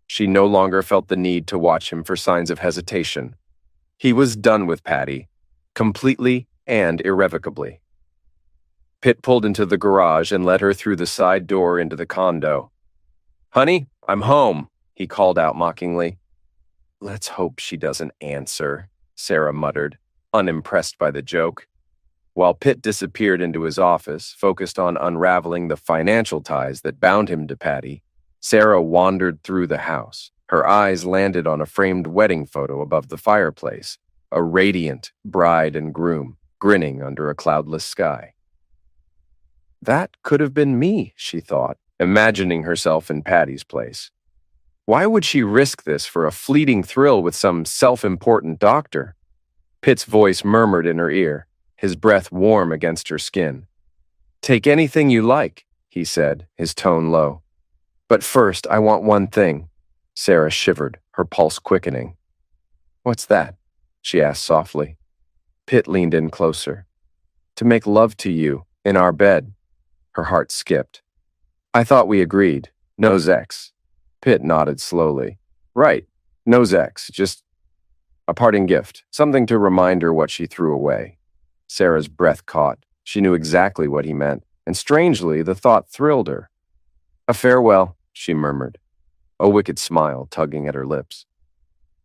She no longer felt the need to watch him for signs of hesitation. He was done with Patty, completely and irrevocably. Pitt pulled into the garage and led her through the side door into the condo. "Honey, I'm home," he called out mockingly. "Let's hope she doesn't answer," Sarah muttered, unimpressed by the joke. While Pitt disappeared into his office, focused on unraveling the financial ties that bound him to Patty, Sarah wandered through the house. Her eyes landed on a framed wedding photo above the fireplace, a radiant bride and groom, grinning under a cloudless sky. That could have been me, she thought, imagining herself in Patty's place. Why would she risk this for a fleeting thrill with some self-important doctor? Pitt's voice murmured in her ear, his breath warm against her skin. "Take anything you like," he said, his tone low. "But first, I want one thing." Sarah shivered, her pulse quickening. "What's that?" she asked softly. Pitt leaned in closer. "To make love to you, in our bed." Her heart skipped. "I thought we agreed. No sex." Pitt nodded slowly. "Right, no sex, just a parting gift, something to remind her what she threw away." Sarah's breath caught. She knew exactly what he meant, and strangely, the thought thrilled her. "A farewell," she murmured, a wicked smile tugging at her lips.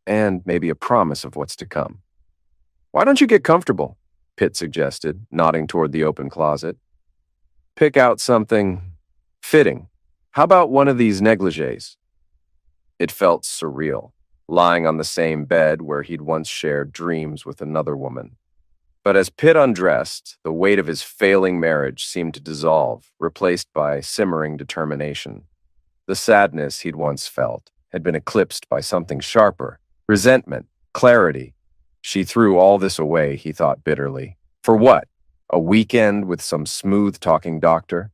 "And maybe a promise of what's to come." "Why don't you get comfortable?" Pitt suggested, nodding toward the open closet. "Pick out something fitting. How about one of these negligées?" It felt surreal, lying on the same bed where he'd once shared dreams with another woman. But as Pitt undressed, the weight of his failing marriage seemed to dissolve, replaced by simmering determination. The sadness he'd once felt had been eclipsed by something sharper, resentment, clarity. She threw all this away, he thought bitterly. For what? A weekend with some smooth-talking doctor?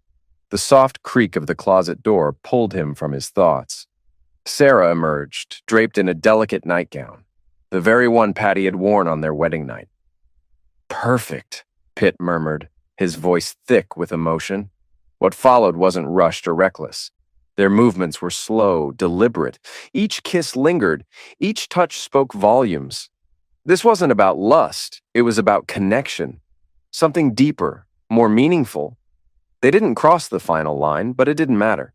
The soft creak of the closet door pulled him from his thoughts. Sarah emerged, draped in a delicate nightgown, the very one Patty had worn on their wedding night. "Perfect," Pitt murmured, his voice thick with emotion. What followed wasn't rushed or reckless. Their movements were slow, deliberate. Each kiss lingered. Each touch spoke volumes. This wasn't about lust. It was about connection. Something deeper, more meaningful. They didn't cross the final line, but it didn't matter.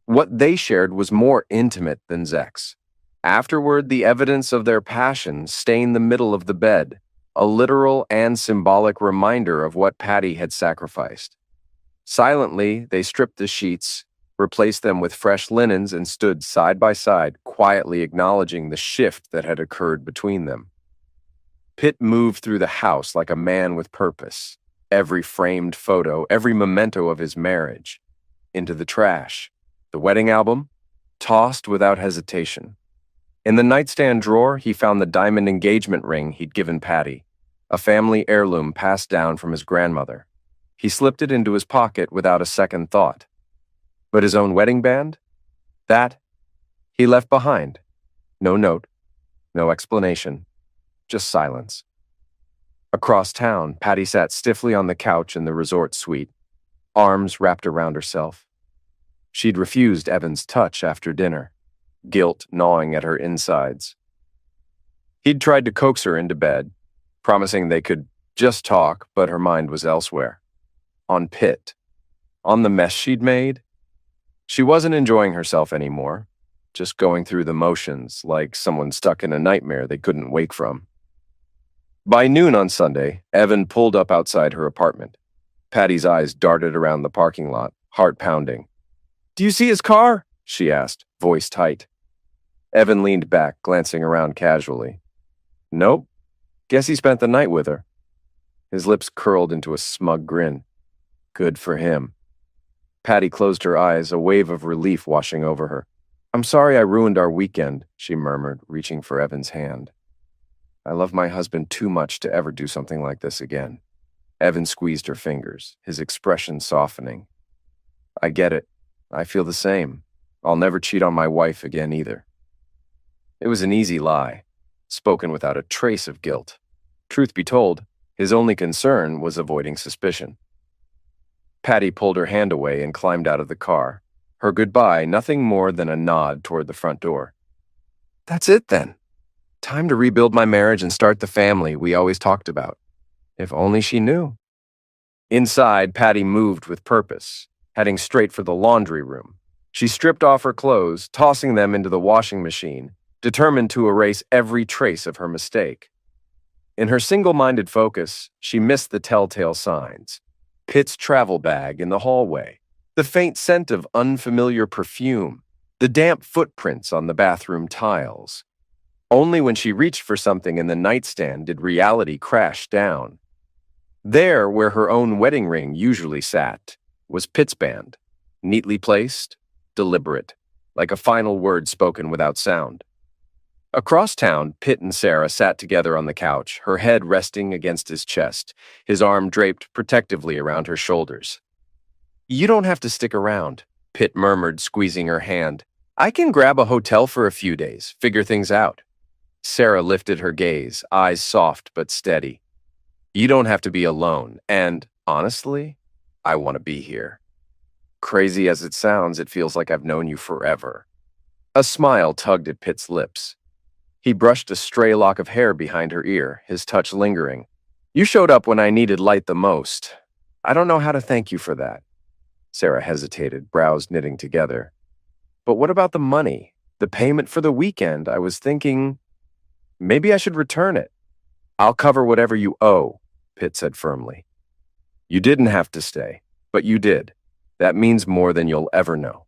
What they shared was more intimate than sex. Afterward, the evidence of their passion stained the middle of the bed, a literal and symbolic reminder of what Patty had sacrificed. Silently, they stripped the sheets, replaced them with fresh linens, and stood side by side, quietly acknowledging the shift that had occurred between them. Pitt moved through the house like a man with purpose, every framed photo, every memento of his marriage, into the trash. The wedding album? Tossed without hesitation. In the nightstand drawer, he found the diamond engagement ring he'd given Patty, a family heirloom passed down from his grandmother. He slipped it into his pocket without a second thought. But his own wedding band? That he left behind. No note, no explanation, just silence. Across town, Patty sat stiffly on the couch in the resort suite, arms wrapped around herself. She'd refused Evan's touch after dinner, guilt gnawing at her insides. He'd tried to coax her into bed, promising they could just talk, but her mind was elsewhere. On Pitt. On the mess she'd made. She wasn't enjoying herself anymore, just going through the motions like someone stuck in a nightmare they couldn't wake from. By noon on Sunday, Evan pulled up outside her apartment. Patty's eyes darted around the parking lot, heart pounding. "Do you see his car?" she asked, voice tight. Evan leaned back, glancing around casually. "Nope. Guess he spent the night with her." His lips curled into a smug grin. Good for him. Patty closed her eyes, a wave of relief washing over her. "I'm sorry I ruined our weekend," she murmured, reaching for Evan's hand. "I love my husband too much to ever do something like this again." Evan squeezed her fingers, his expression softening. "I get it. I feel the same. I'll never cheat on my wife again either." It was an easy lie, spoken without a trace of guilt. Truth be told, his only concern was avoiding suspicion. Patty pulled her hand away and climbed out of the car, her goodbye nothing more than a nod toward the front door. "That's it then. Time to rebuild my marriage and start the family we always talked about. If only she knew." Inside, Patty moved with purpose, heading straight for the laundry room. She stripped off her clothes, tossing them into the washing machine, determined to erase every trace of her mistake. In her single-minded focus, she missed the telltale signs. Pitt's travel bag in the hallway, the faint scent of unfamiliar perfume, the damp footprints on the bathroom tiles. Only when she reached for something in the nightstand did reality crash down. There, where her own wedding ring usually sat, was Pitt's band, neatly placed, deliberate, like a final word spoken without sound. Across town, Pitt and Sarah sat together on the couch, her head resting against his chest, his arm draped protectively around her shoulders. "You don't have to stick around," Pitt murmured, squeezing her hand. "I can grab a hotel for a few days, figure things out." Sarah lifted her gaze, eyes soft but steady. "You don't have to be alone, and, honestly, I want to be here. Crazy as it sounds, it feels like I've known you forever." A smile tugged at Pitt's lips. He brushed a stray lock of hair behind her ear, his touch lingering. "You showed up when I needed light the most. I don't know how to thank you for that." Sarah hesitated, brows knitting together. "But what about the money? The payment for the weekend? I was thinking maybe I should return it." "I'll cover whatever you owe," Pitt said firmly. "You didn't have to stay, but you did. That means more than you'll ever know."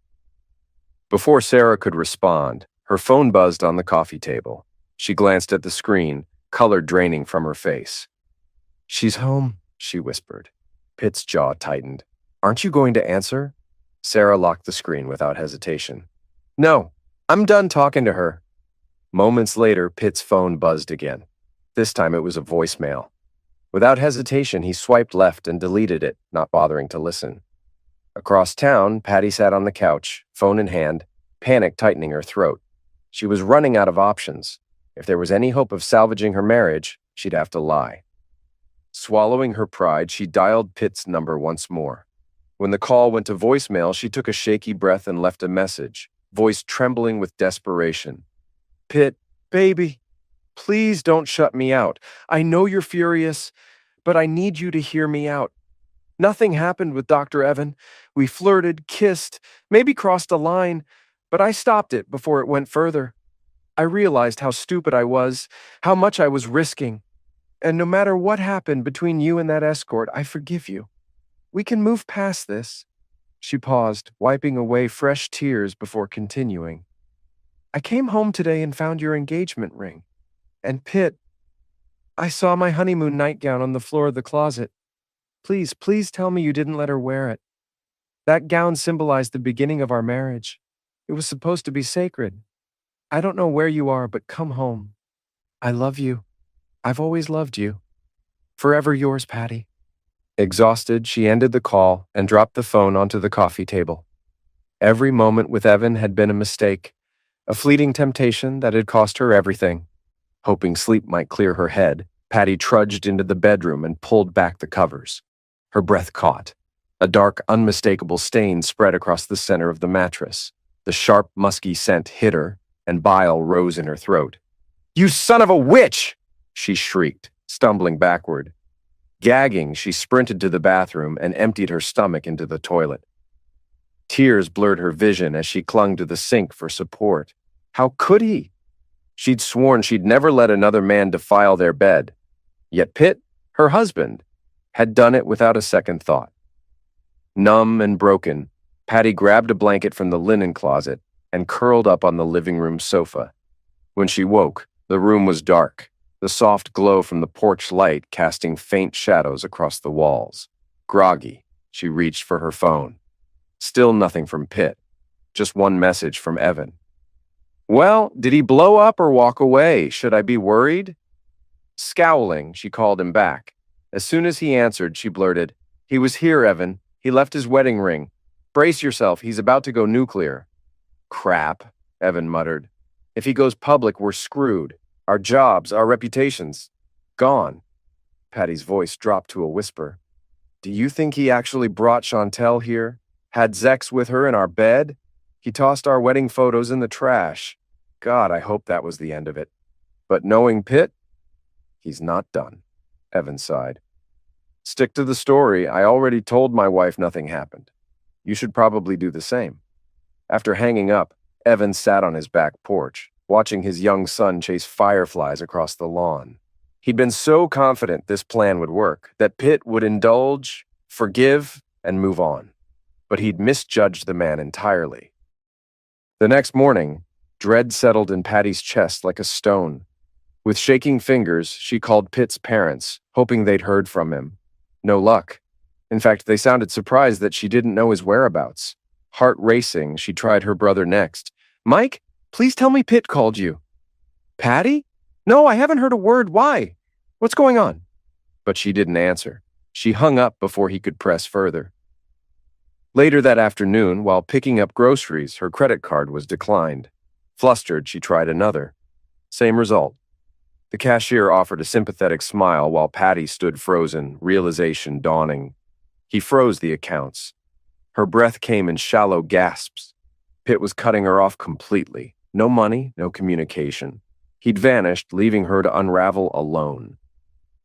Before Sarah could respond, her phone buzzed on the coffee table. She glanced at the screen, color draining from her face. "She's home," she whispered. Pitt's jaw tightened. "Aren't you going to answer?" Sarah locked the screen without hesitation. "No, I'm done talking to her." Moments later, Pitt's phone buzzed again. This time it was a voicemail. Without hesitation, he swiped left and deleted it, not bothering to listen. Across town, Patty sat on the couch, phone in hand, panic tightening her throat. She was running out of options. If there was any hope of salvaging her marriage, she'd have to lie. Swallowing her pride, she dialed Pitt's number once more. When the call went to voicemail, she took a shaky breath and left a message, voice trembling with desperation. "Pitt, baby, please don't shut me out. I know you're furious, but I need you to hear me out. Nothing happened with Dr. Evan. We flirted, kissed, maybe crossed a line, but I stopped it before it went further. I realized how stupid I was, how much I was risking. And no matter what happened between you and that escort, I forgive you. We can move past this." She paused, wiping away fresh tears before continuing. "I came home today and found your engagement ring. And Pitt, I saw my honeymoon nightgown on the floor of the closet. Please, please tell me you didn't let her wear it." That gown symbolized the beginning of our marriage. It was supposed to be sacred. I don't know where you are, but come home. I love you. I've always loved you. Forever yours, Patty." Exhausted, she ended the call and dropped the phone onto the coffee table. Every moment with Evan had been a mistake, a fleeting temptation that had cost her everything. Hoping sleep might clear her head, Patty trudged into the bedroom and pulled back the covers. Her breath caught. A dark, unmistakable stain spread across the center of the mattress. The sharp, musky scent hit her, and bile rose in her throat. "You son of a witch!" she shrieked, stumbling backward. Gagging, she sprinted to the bathroom and emptied her stomach into the toilet. Tears blurred her vision as she clung to the sink for support. How could he? She'd sworn she'd never let another man defile their bed. Yet Pitt, her husband, had done it without a second thought. Numb and broken, Patty grabbed a blanket from the linen closet and curled up on the living room sofa. When she woke, the room was dark, the soft glow from the porch light casting faint shadows across the walls. Groggy, she reached for her phone. Still nothing from Pitt, just one message from Evan. "Well, did he blow up or walk away? Should I be worried?" Scowling, she called him back. As soon as he answered, she blurted, "He was here, Evan. He left his wedding ring. Brace yourself, he's about to go nuclear." "Crap," Evan muttered. "If he goes public, we're screwed. Our jobs, our reputations, gone." Patty's voice dropped to a whisper. "Do you think he actually brought Chantel here? Had Zex with her in our bed? He tossed our wedding photos in the trash. God, I hope that was the end of it. But knowing Pitt, he's not done." Evan sighed. "Stick to the story. I already told my wife nothing happened. You should probably do the same." After hanging up, Evan sat on his back porch, watching his young son chase fireflies across the lawn. He'd been so confident this plan would work, that Pitt would indulge, forgive, and move on. But he'd misjudged the man entirely. The next morning, dread settled in Patty's chest like a stone. With shaking fingers, she called Pitt's parents, hoping they'd heard from him. No luck. In fact, they sounded surprised that she didn't know his whereabouts. Heart racing, she tried her brother next. "Mike, please tell me Pitt called you." "Patty? No, I haven't heard a word. Why? What's going on?" But she didn't answer. She hung up before he could press further. Later that afternoon, while picking up groceries, her credit card was declined. Flustered, she tried another. Same result. The cashier offered a sympathetic smile while Patty stood frozen, realization dawning. He froze the accounts. Her breath came in shallow gasps. Pitt was cutting her off completely. No money, no communication. He'd vanished, leaving her to unravel alone.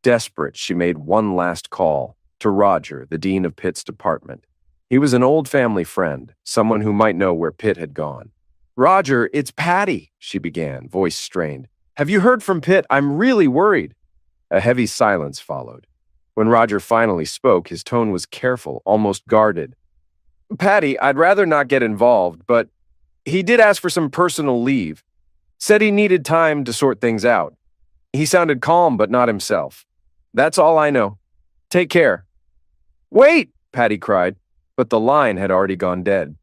Desperate, she made one last call to Roger, the dean of Pitt's department. He was an old family friend, someone who might know where Pitt had gone. "Roger, it's Patty," she began, voice strained. "Have you heard from Pitt? I'm really worried." A heavy silence followed. When Roger finally spoke, his tone was careful, almost guarded. "Patty, I'd rather not get involved, but he did ask for some personal leave. Said he needed time to sort things out. He sounded calm, but not himself. That's all I know. Take care." "Wait!" Patty cried, but the line had already gone dead.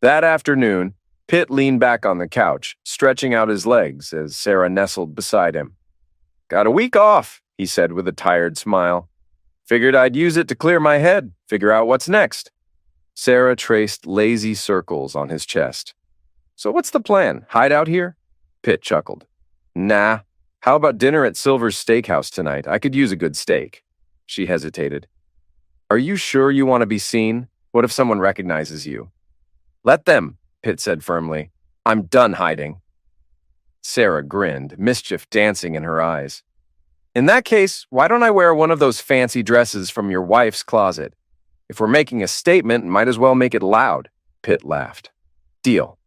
That afternoon, Pitt leaned back on the couch, stretching out his legs as Sarah nestled beside him. "Got a week off," he said with a tired smile. "Figured I'd use it to clear my head, figure out what's next." Sarah traced lazy circles on his chest. "So what's the plan? Hide out here?" Pitt chuckled. "Nah. How about dinner at Silver's Steakhouse tonight? I could use a good steak." She hesitated. "Are you sure you want to be seen? What if someone recognizes you?" "Let them," Pitt said firmly. "I'm done hiding." Sarah grinned, mischief dancing in her eyes. "In that case, why don't I wear one of those fancy dresses from your wife's closet? If we're making a statement, might as well make it loud." Pitt laughed. "Deal."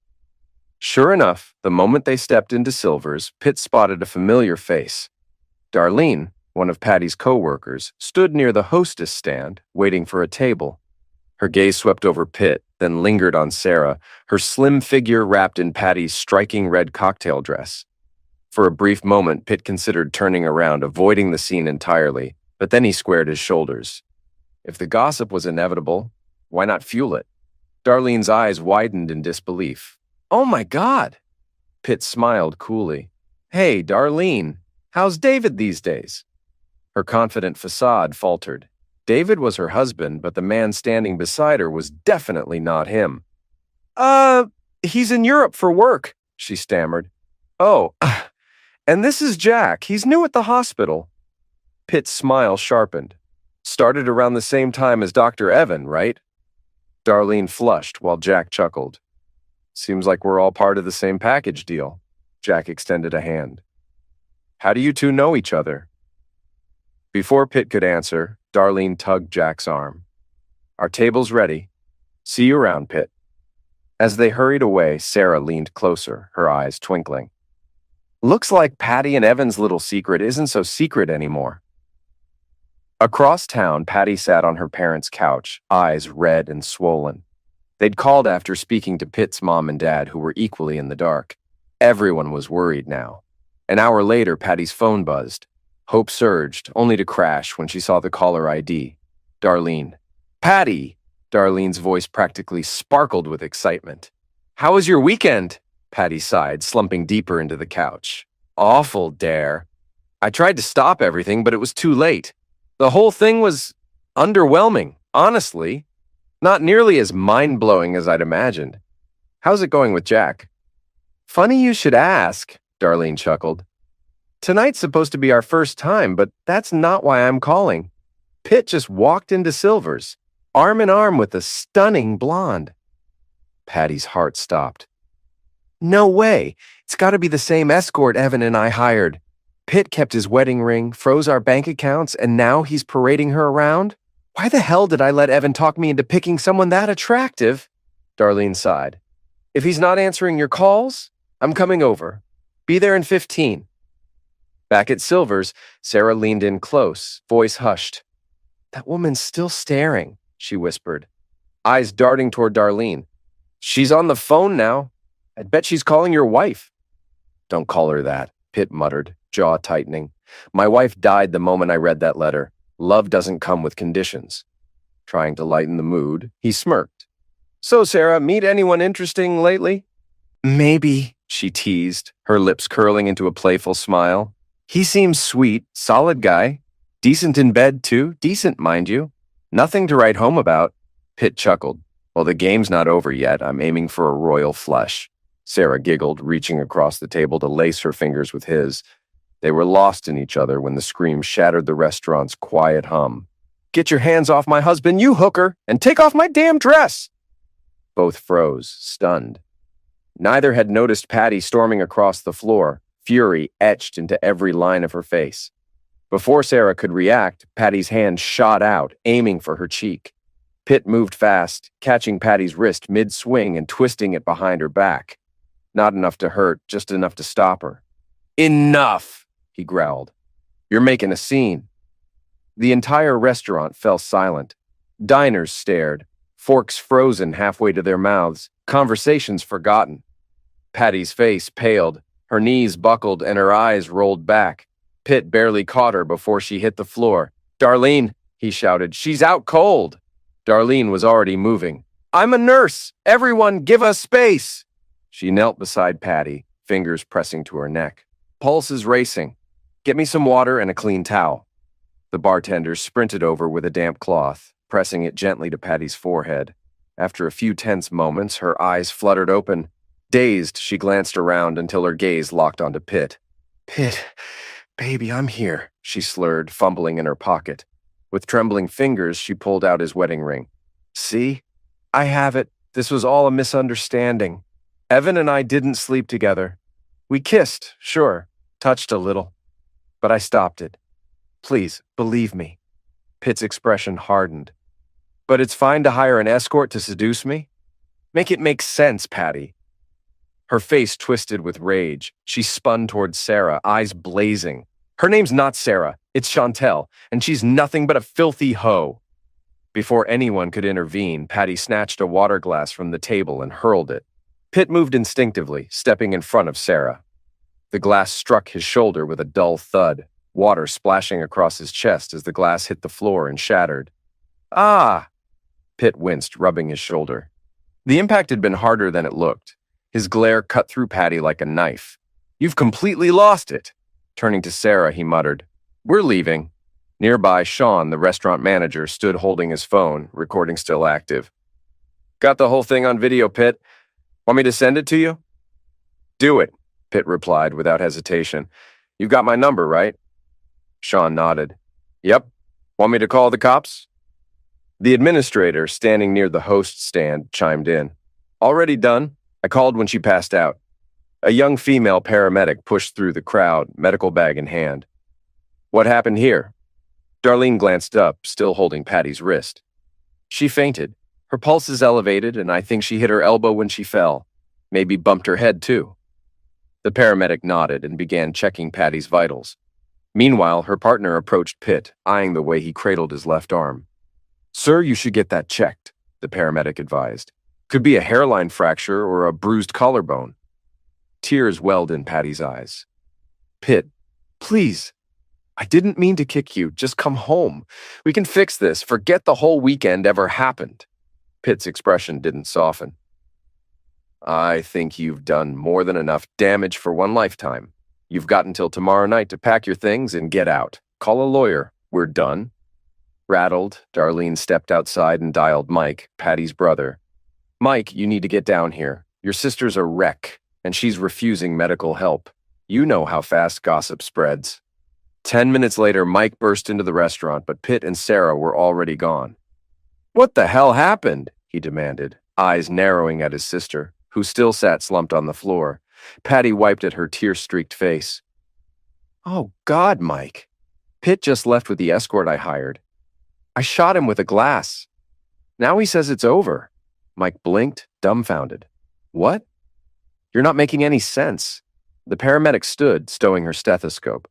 Sure enough, the moment they stepped into Silver's, Pitt spotted a familiar face. Darlene, one of Patty's co-workers, stood near the hostess stand, waiting for a table. Her gaze swept over Pitt, then lingered on Sarah, her slim figure wrapped in Patty's striking red cocktail dress. For a brief moment, Pitt considered turning around, avoiding the scene entirely, but then he squared his shoulders. If the gossip was inevitable, Why not fuel it? Darlene's eyes widened in disbelief. Oh my God! Pitt smiled coolly. Hey, Darlene, how's David these days? Her confident facade faltered. David was her husband, but the man standing beside her was definitely not him. He's in Europe for work, she stammered. Oh, and this is Jack. He's new at the hospital. Pitt's smile sharpened. Started around the same time as Dr. Evan, right? Darlene flushed while Jack chuckled. Seems like we're all part of the same package deal. Jack extended a hand. How do you two know each other? Before Pitt could answer, Darlene tugged Jack's arm. Our table's ready. See you around, Pitt. As they hurried away, Sarah leaned closer, her eyes twinkling. Looks like Patty and Evan's little secret isn't so secret anymore. Across town, Patty sat on her parents' couch, eyes red and swollen. They'd called after speaking to Pitt's mom and dad, who were equally in the dark. Everyone was worried now. An hour later, Patty's phone buzzed. Hope surged, only to crash when she saw the caller ID. Darlene. Patty! Darlene's voice practically sparkled with excitement. How was your weekend? Patty sighed, slumping deeper into the couch. Awful, Dare. I tried to stop everything, but it was too late. The whole thing was underwhelming, honestly. Not nearly as mind-blowing as I'd imagined. How's it going with Jack? Funny you should ask, Darlene chuckled. Tonight's supposed to be our first time, but that's not why I'm calling. Pitt just walked into Silver's, arm in arm with a stunning blonde. Patty's heart stopped. No way. It's got to be the same escort Evan and I hired. Pitt kept his wedding ring, froze our bank accounts, and now he's parading her around? Why the hell did I let Evan talk me into picking someone that attractive? Darlene sighed. If he's not answering your calls, I'm coming over. Be there in 15. Back at Silver's, Sarah leaned in close, voice hushed. That woman's still staring, she whispered, eyes darting toward Darlene. She's on the phone now. I'd bet she's calling your wife. Don't call her that, Pitt muttered, jaw tightening. My wife died the moment I read that letter. Love doesn't come with conditions. Trying to lighten the mood, he smirked. So, Sarah, meet anyone interesting lately? Maybe, she teased, her lips curling into a playful smile. He seems sweet, solid guy. Decent in bed, too. Decent, mind you. Nothing to write home about. Pitt chuckled. Well, the game's not over yet. I'm aiming for a royal flush. Sarah giggled, reaching across the table to lace her fingers with his. They were lost in each other when the scream shattered the restaurant's quiet hum. Get your hands off my husband, you hooker, and take off my damn dress! Both froze, stunned. Neither had noticed Patty storming across the floor, fury etched into every line of her face. Before Sarah could react, Patty's hand shot out, aiming for her cheek. Pitt moved fast, catching Patty's wrist mid-swing and twisting it behind her back. Not enough to hurt, just enough to stop her. Enough, he growled. You're making a scene. The entire restaurant fell silent. Diners stared, forks frozen halfway to their mouths, conversations forgotten. Patty's face paled, her knees buckled, and her eyes rolled back. Pitt barely caught her before she hit the floor. Darlene, he shouted, she's out cold. Darlene was already moving. I'm a nurse. Everyone, give us space. She knelt beside Patty, fingers pressing to her neck. Pulse is racing. Get me some water and a clean towel. The bartender sprinted over with a damp cloth, pressing it gently to Patty's forehead. After a few tense moments, her eyes fluttered open. Dazed, she glanced around until her gaze locked onto Pitt. Pitt, baby, I'm here, she slurred, fumbling in her pocket. With trembling fingers, she pulled out his wedding ring. See? I have it. This was all a misunderstanding. Evan and I didn't sleep together. We kissed, sure, touched a little. But I stopped it. Please, believe me. Pitt's expression hardened. But it's fine to hire an escort to seduce me? Make it make sense, Patty. Her face twisted with rage. She spun towards Sarah, eyes blazing. Her name's not Sarah, it's Chantel, and she's nothing but a filthy hoe. Before anyone could intervene, Patty snatched a water glass from the table and hurled it. Pitt moved instinctively, stepping in front of Sarah. The glass struck his shoulder with a dull thud, water splashing across his chest as the glass hit the floor and shattered. Ah! Pitt winced, rubbing his shoulder. The impact had been harder than it looked. His glare cut through Patty like a knife. "You've completely lost it." Turning to Sarah, he muttered, "We're leaving." Nearby, Sean, the restaurant manager, stood holding his phone, recording still active. "Got the whole thing on video, Pitt. Want me to send it to you?" "Do it," Pitt replied without hesitation. "You've got my number, right?" Sean nodded. "Yep. Want me to call the cops?" The administrator, standing near the host stand, chimed in. "Already done. I called when she passed out." A young female paramedic pushed through the crowd, medical bag in hand. "What happened here?" Darlene glanced up, still holding Patty's wrist. "She fainted. Her pulse is elevated, and I think she hit her elbow when she fell. Maybe bumped her head, too." The paramedic nodded and began checking Patty's vitals. Meanwhile, her partner approached Pitt, eyeing the way he cradled his left arm. "Sir, you should get that checked," the paramedic advised. "Could be a hairline fracture or a bruised collarbone." Tears welled in Patty's eyes. "Pitt, please. I didn't mean to kick you. Just come home. We can fix this. Forget the whole weekend ever happened." Pitt's expression didn't soften. "I think you've done more than enough damage for one lifetime. You've got until tomorrow night to pack your things and get out. Call a lawyer. We're done." Rattled, Darlene stepped outside and dialed Mike, Patty's brother. "Mike, you need to get down here. Your sister's a wreck, and she's refusing medical help. You know how fast gossip spreads." 10 minutes later, Mike burst into the restaurant, but Pitt and Sarah were already gone. "What the hell happened?" he demanded, eyes narrowing at his sister, who still sat slumped on the floor. Patty wiped at her tear-streaked face. "Oh, God, Mike. Pitt just left with the escort I hired. I shot him with a glass. Now he says it's over." Mike blinked, dumbfounded. "What? You're not making any sense." The paramedic stood, stowing her stethoscope.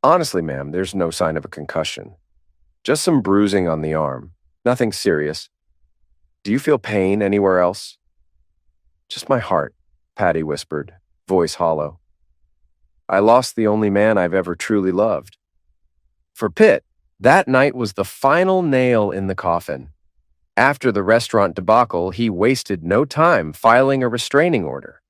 "Honestly, ma'am, there's no sign of a concussion. Just some bruising on the arm. Nothing serious. Do you feel pain anywhere else?" "Just my heart," Patty whispered, voice hollow. "I lost the only man I've ever truly loved." For Pitt, that night was the final nail in the coffin. After the restaurant debacle, he wasted no time filing a restraining order.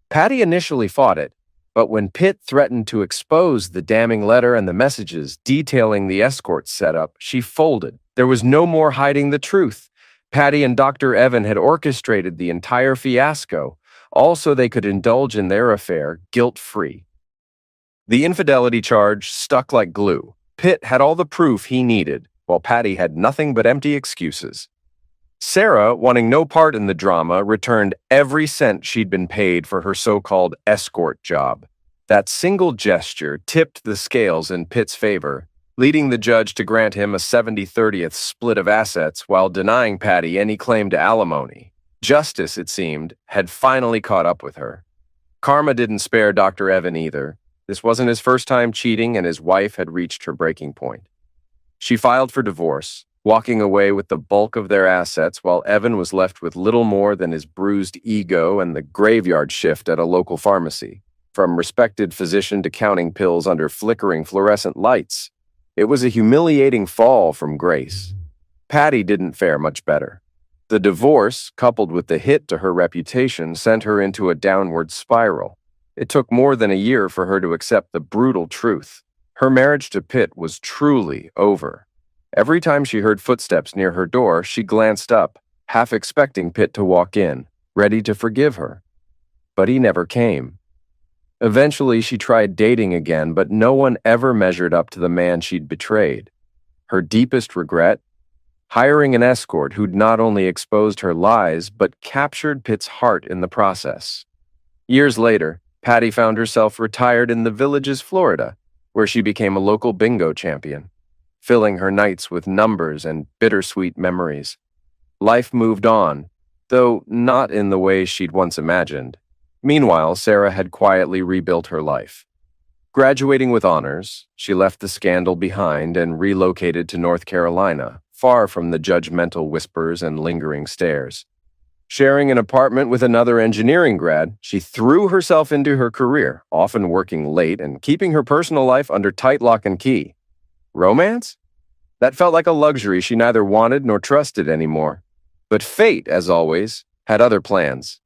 Patty initially fought it, but when Pitt threatened to expose the damning letter and the messages detailing the escort setup, she folded. There was no more hiding the truth. Patty and Dr. Evan had orchestrated the entire fiasco, all so they could indulge in their affair guilt-free. The infidelity charge stuck like glue. Pitt had all the proof he needed, while Patty had nothing but empty excuses. Sarah, wanting no part in the drama, returned every cent she'd been paid for her so-called escort job. That single gesture tipped the scales in Pitt's favor, leading the judge to grant him a 70/30th split of assets while denying Patty any claim to alimony. Justice, it seemed, had finally caught up with her. Karma didn't spare Dr. Evan either. This wasn't his first time cheating, and his wife had reached her breaking point. She filed for divorce, walking away with the bulk of their assets while Evan was left with little more than his bruised ego and the graveyard shift at a local pharmacy. From respected physician to counting pills under flickering fluorescent lights. It was a humiliating fall from grace. Patty didn't fare much better. The divorce, coupled with the hit to her reputation, sent her into a downward spiral. It took more than a year for her to accept the brutal truth. Her marriage to Pitt was truly over. Every time she heard footsteps near her door, she glanced up, half expecting Pitt to walk in, ready to forgive her. But he never came. Eventually, she tried dating again, but no one ever measured up to the man she'd betrayed. Her deepest regret? Hiring an escort who'd not only exposed her lies, but captured Pitt's heart in the process. Years later, Patty found herself retired in the Villages, Florida, where she became a local bingo champion, filling her nights with numbers and bittersweet memories. Life moved on, though not in the way she'd once imagined. Meanwhile, Sarah had quietly rebuilt her life. Graduating with honors, she left the scandal behind and relocated to North Carolina, far from the judgmental whispers and lingering stares. Sharing an apartment with another engineering grad, she threw herself into her career, often working late and keeping her personal life under tight lock and key. Romance? That felt like a luxury she neither wanted nor trusted anymore. But fate, as always, had other plans.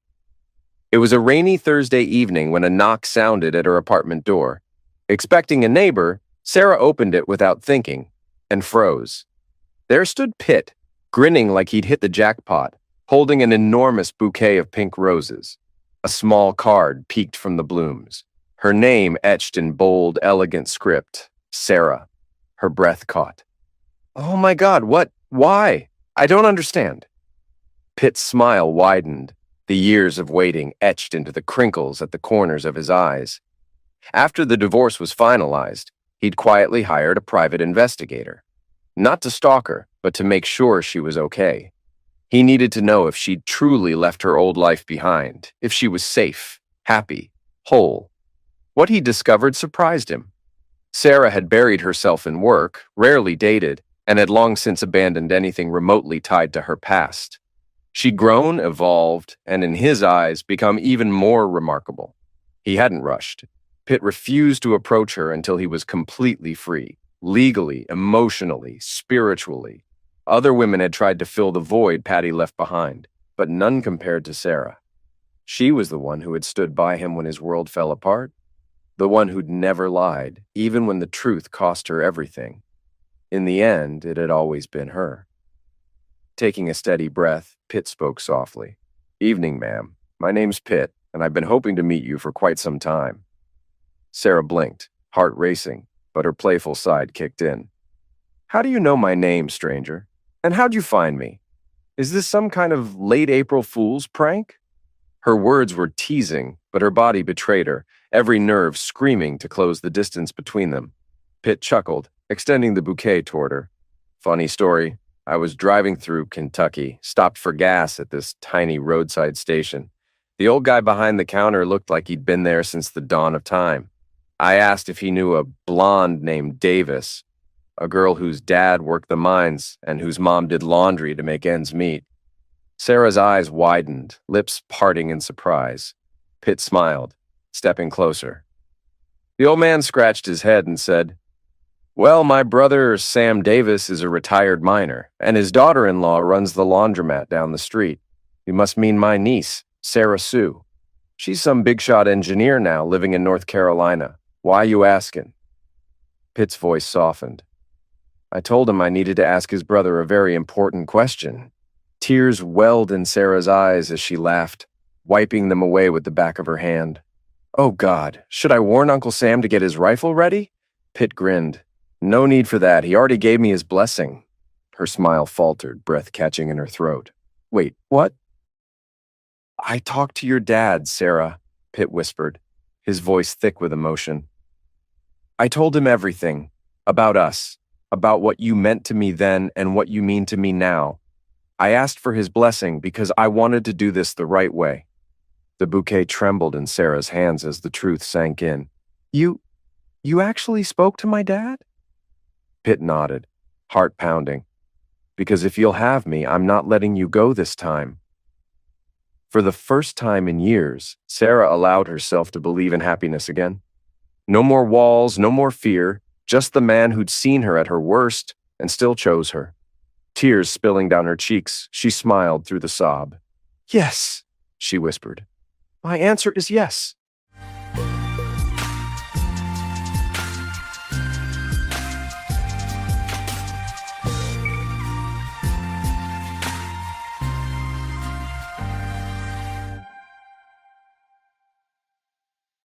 It was a rainy Thursday evening when a knock sounded at her apartment door. Expecting a neighbor, Sarah opened it without thinking and froze. There stood Pitt, grinning like he'd hit the jackpot, holding an enormous bouquet of pink roses. A small card peeked from the blooms. Her name etched in bold, elegant script, Sarah. Her breath caught. Oh my God, what? Why? I don't understand. Pitt's smile widened, the years of waiting etched into the crinkles at the corners of his eyes. After the divorce was finalized, he'd quietly hired a private investigator. Not to stalk her, but to make sure she was okay. He needed to know if she'd truly left her old life behind, if she was safe, happy, whole. What he discovered surprised him. Sarah had buried herself in work, rarely dated, and had long since abandoned anything remotely tied to her past. She'd grown, evolved, and in his eyes become even more remarkable. He hadn't rushed. Pitt refused to approach her until he was completely free, legally, emotionally, spiritually. Other women had tried to fill the void Patty left behind, but none compared to Sarah. She was the one who had stood by him when his world fell apart, the one who'd never lied, even when the truth cost her everything. In the end, it had always been her. Taking a steady breath, Pitt spoke softly. "Evening, ma'am. My name's Pitt, and I've been hoping to meet you for quite some time." Sarah blinked, heart racing, but her playful side kicked in. "How do you know my name, stranger? And how'd you find me? Is this some kind of late April fool's prank?" Her words were teasing, but her body betrayed her, every nerve screaming to close the distance between them. Pitt chuckled, extending the bouquet toward her. "Funny story. I was driving through Kentucky, stopped for gas at this tiny roadside station. The old guy behind the counter looked like he'd been there since the dawn of time. I asked if he knew a blonde named Davis, a girl whose dad worked the mines and whose mom did laundry to make ends meet." Sarah's eyes widened, lips parting in surprise. Pitt smiled, stepping closer. The old man scratched his head and said, "Well, my brother, Sam Davis, is a retired miner, and his daughter-in-law runs the laundromat down the street. You must mean my niece, Sarah Sue. She's some big-shot engineer now, living in North Carolina. Why you asking?" Pitt's voice softened. I told him I needed to ask his brother a very important question. Tears welled in Sarah's eyes as she laughed, wiping them away with the back of her hand. "Oh, God, should I warn Uncle Sam to get his rifle ready?" Pitt grinned. "No need for that. He already gave me his blessing." Her smile faltered, breath catching in her throat. "Wait, what?" "I talked to your dad, Sarah," Pitt whispered, his voice thick with emotion. "I told him everything. About us. About what you meant to me then and what you mean to me now. I asked for his blessing because I wanted to do this the right way." The bouquet trembled in Sarah's hands as the truth sank in. You actually spoke to my dad?" Pitt nodded, heart pounding. "Because if you'll have me, I'm not letting you go this time." For the first time in years, Sarah allowed herself to believe in happiness again. No more walls, no more fear, just the man who'd seen her at her worst and still chose her. Tears spilling down her cheeks, she smiled through the sob. "Yes," she whispered. "My answer is yes.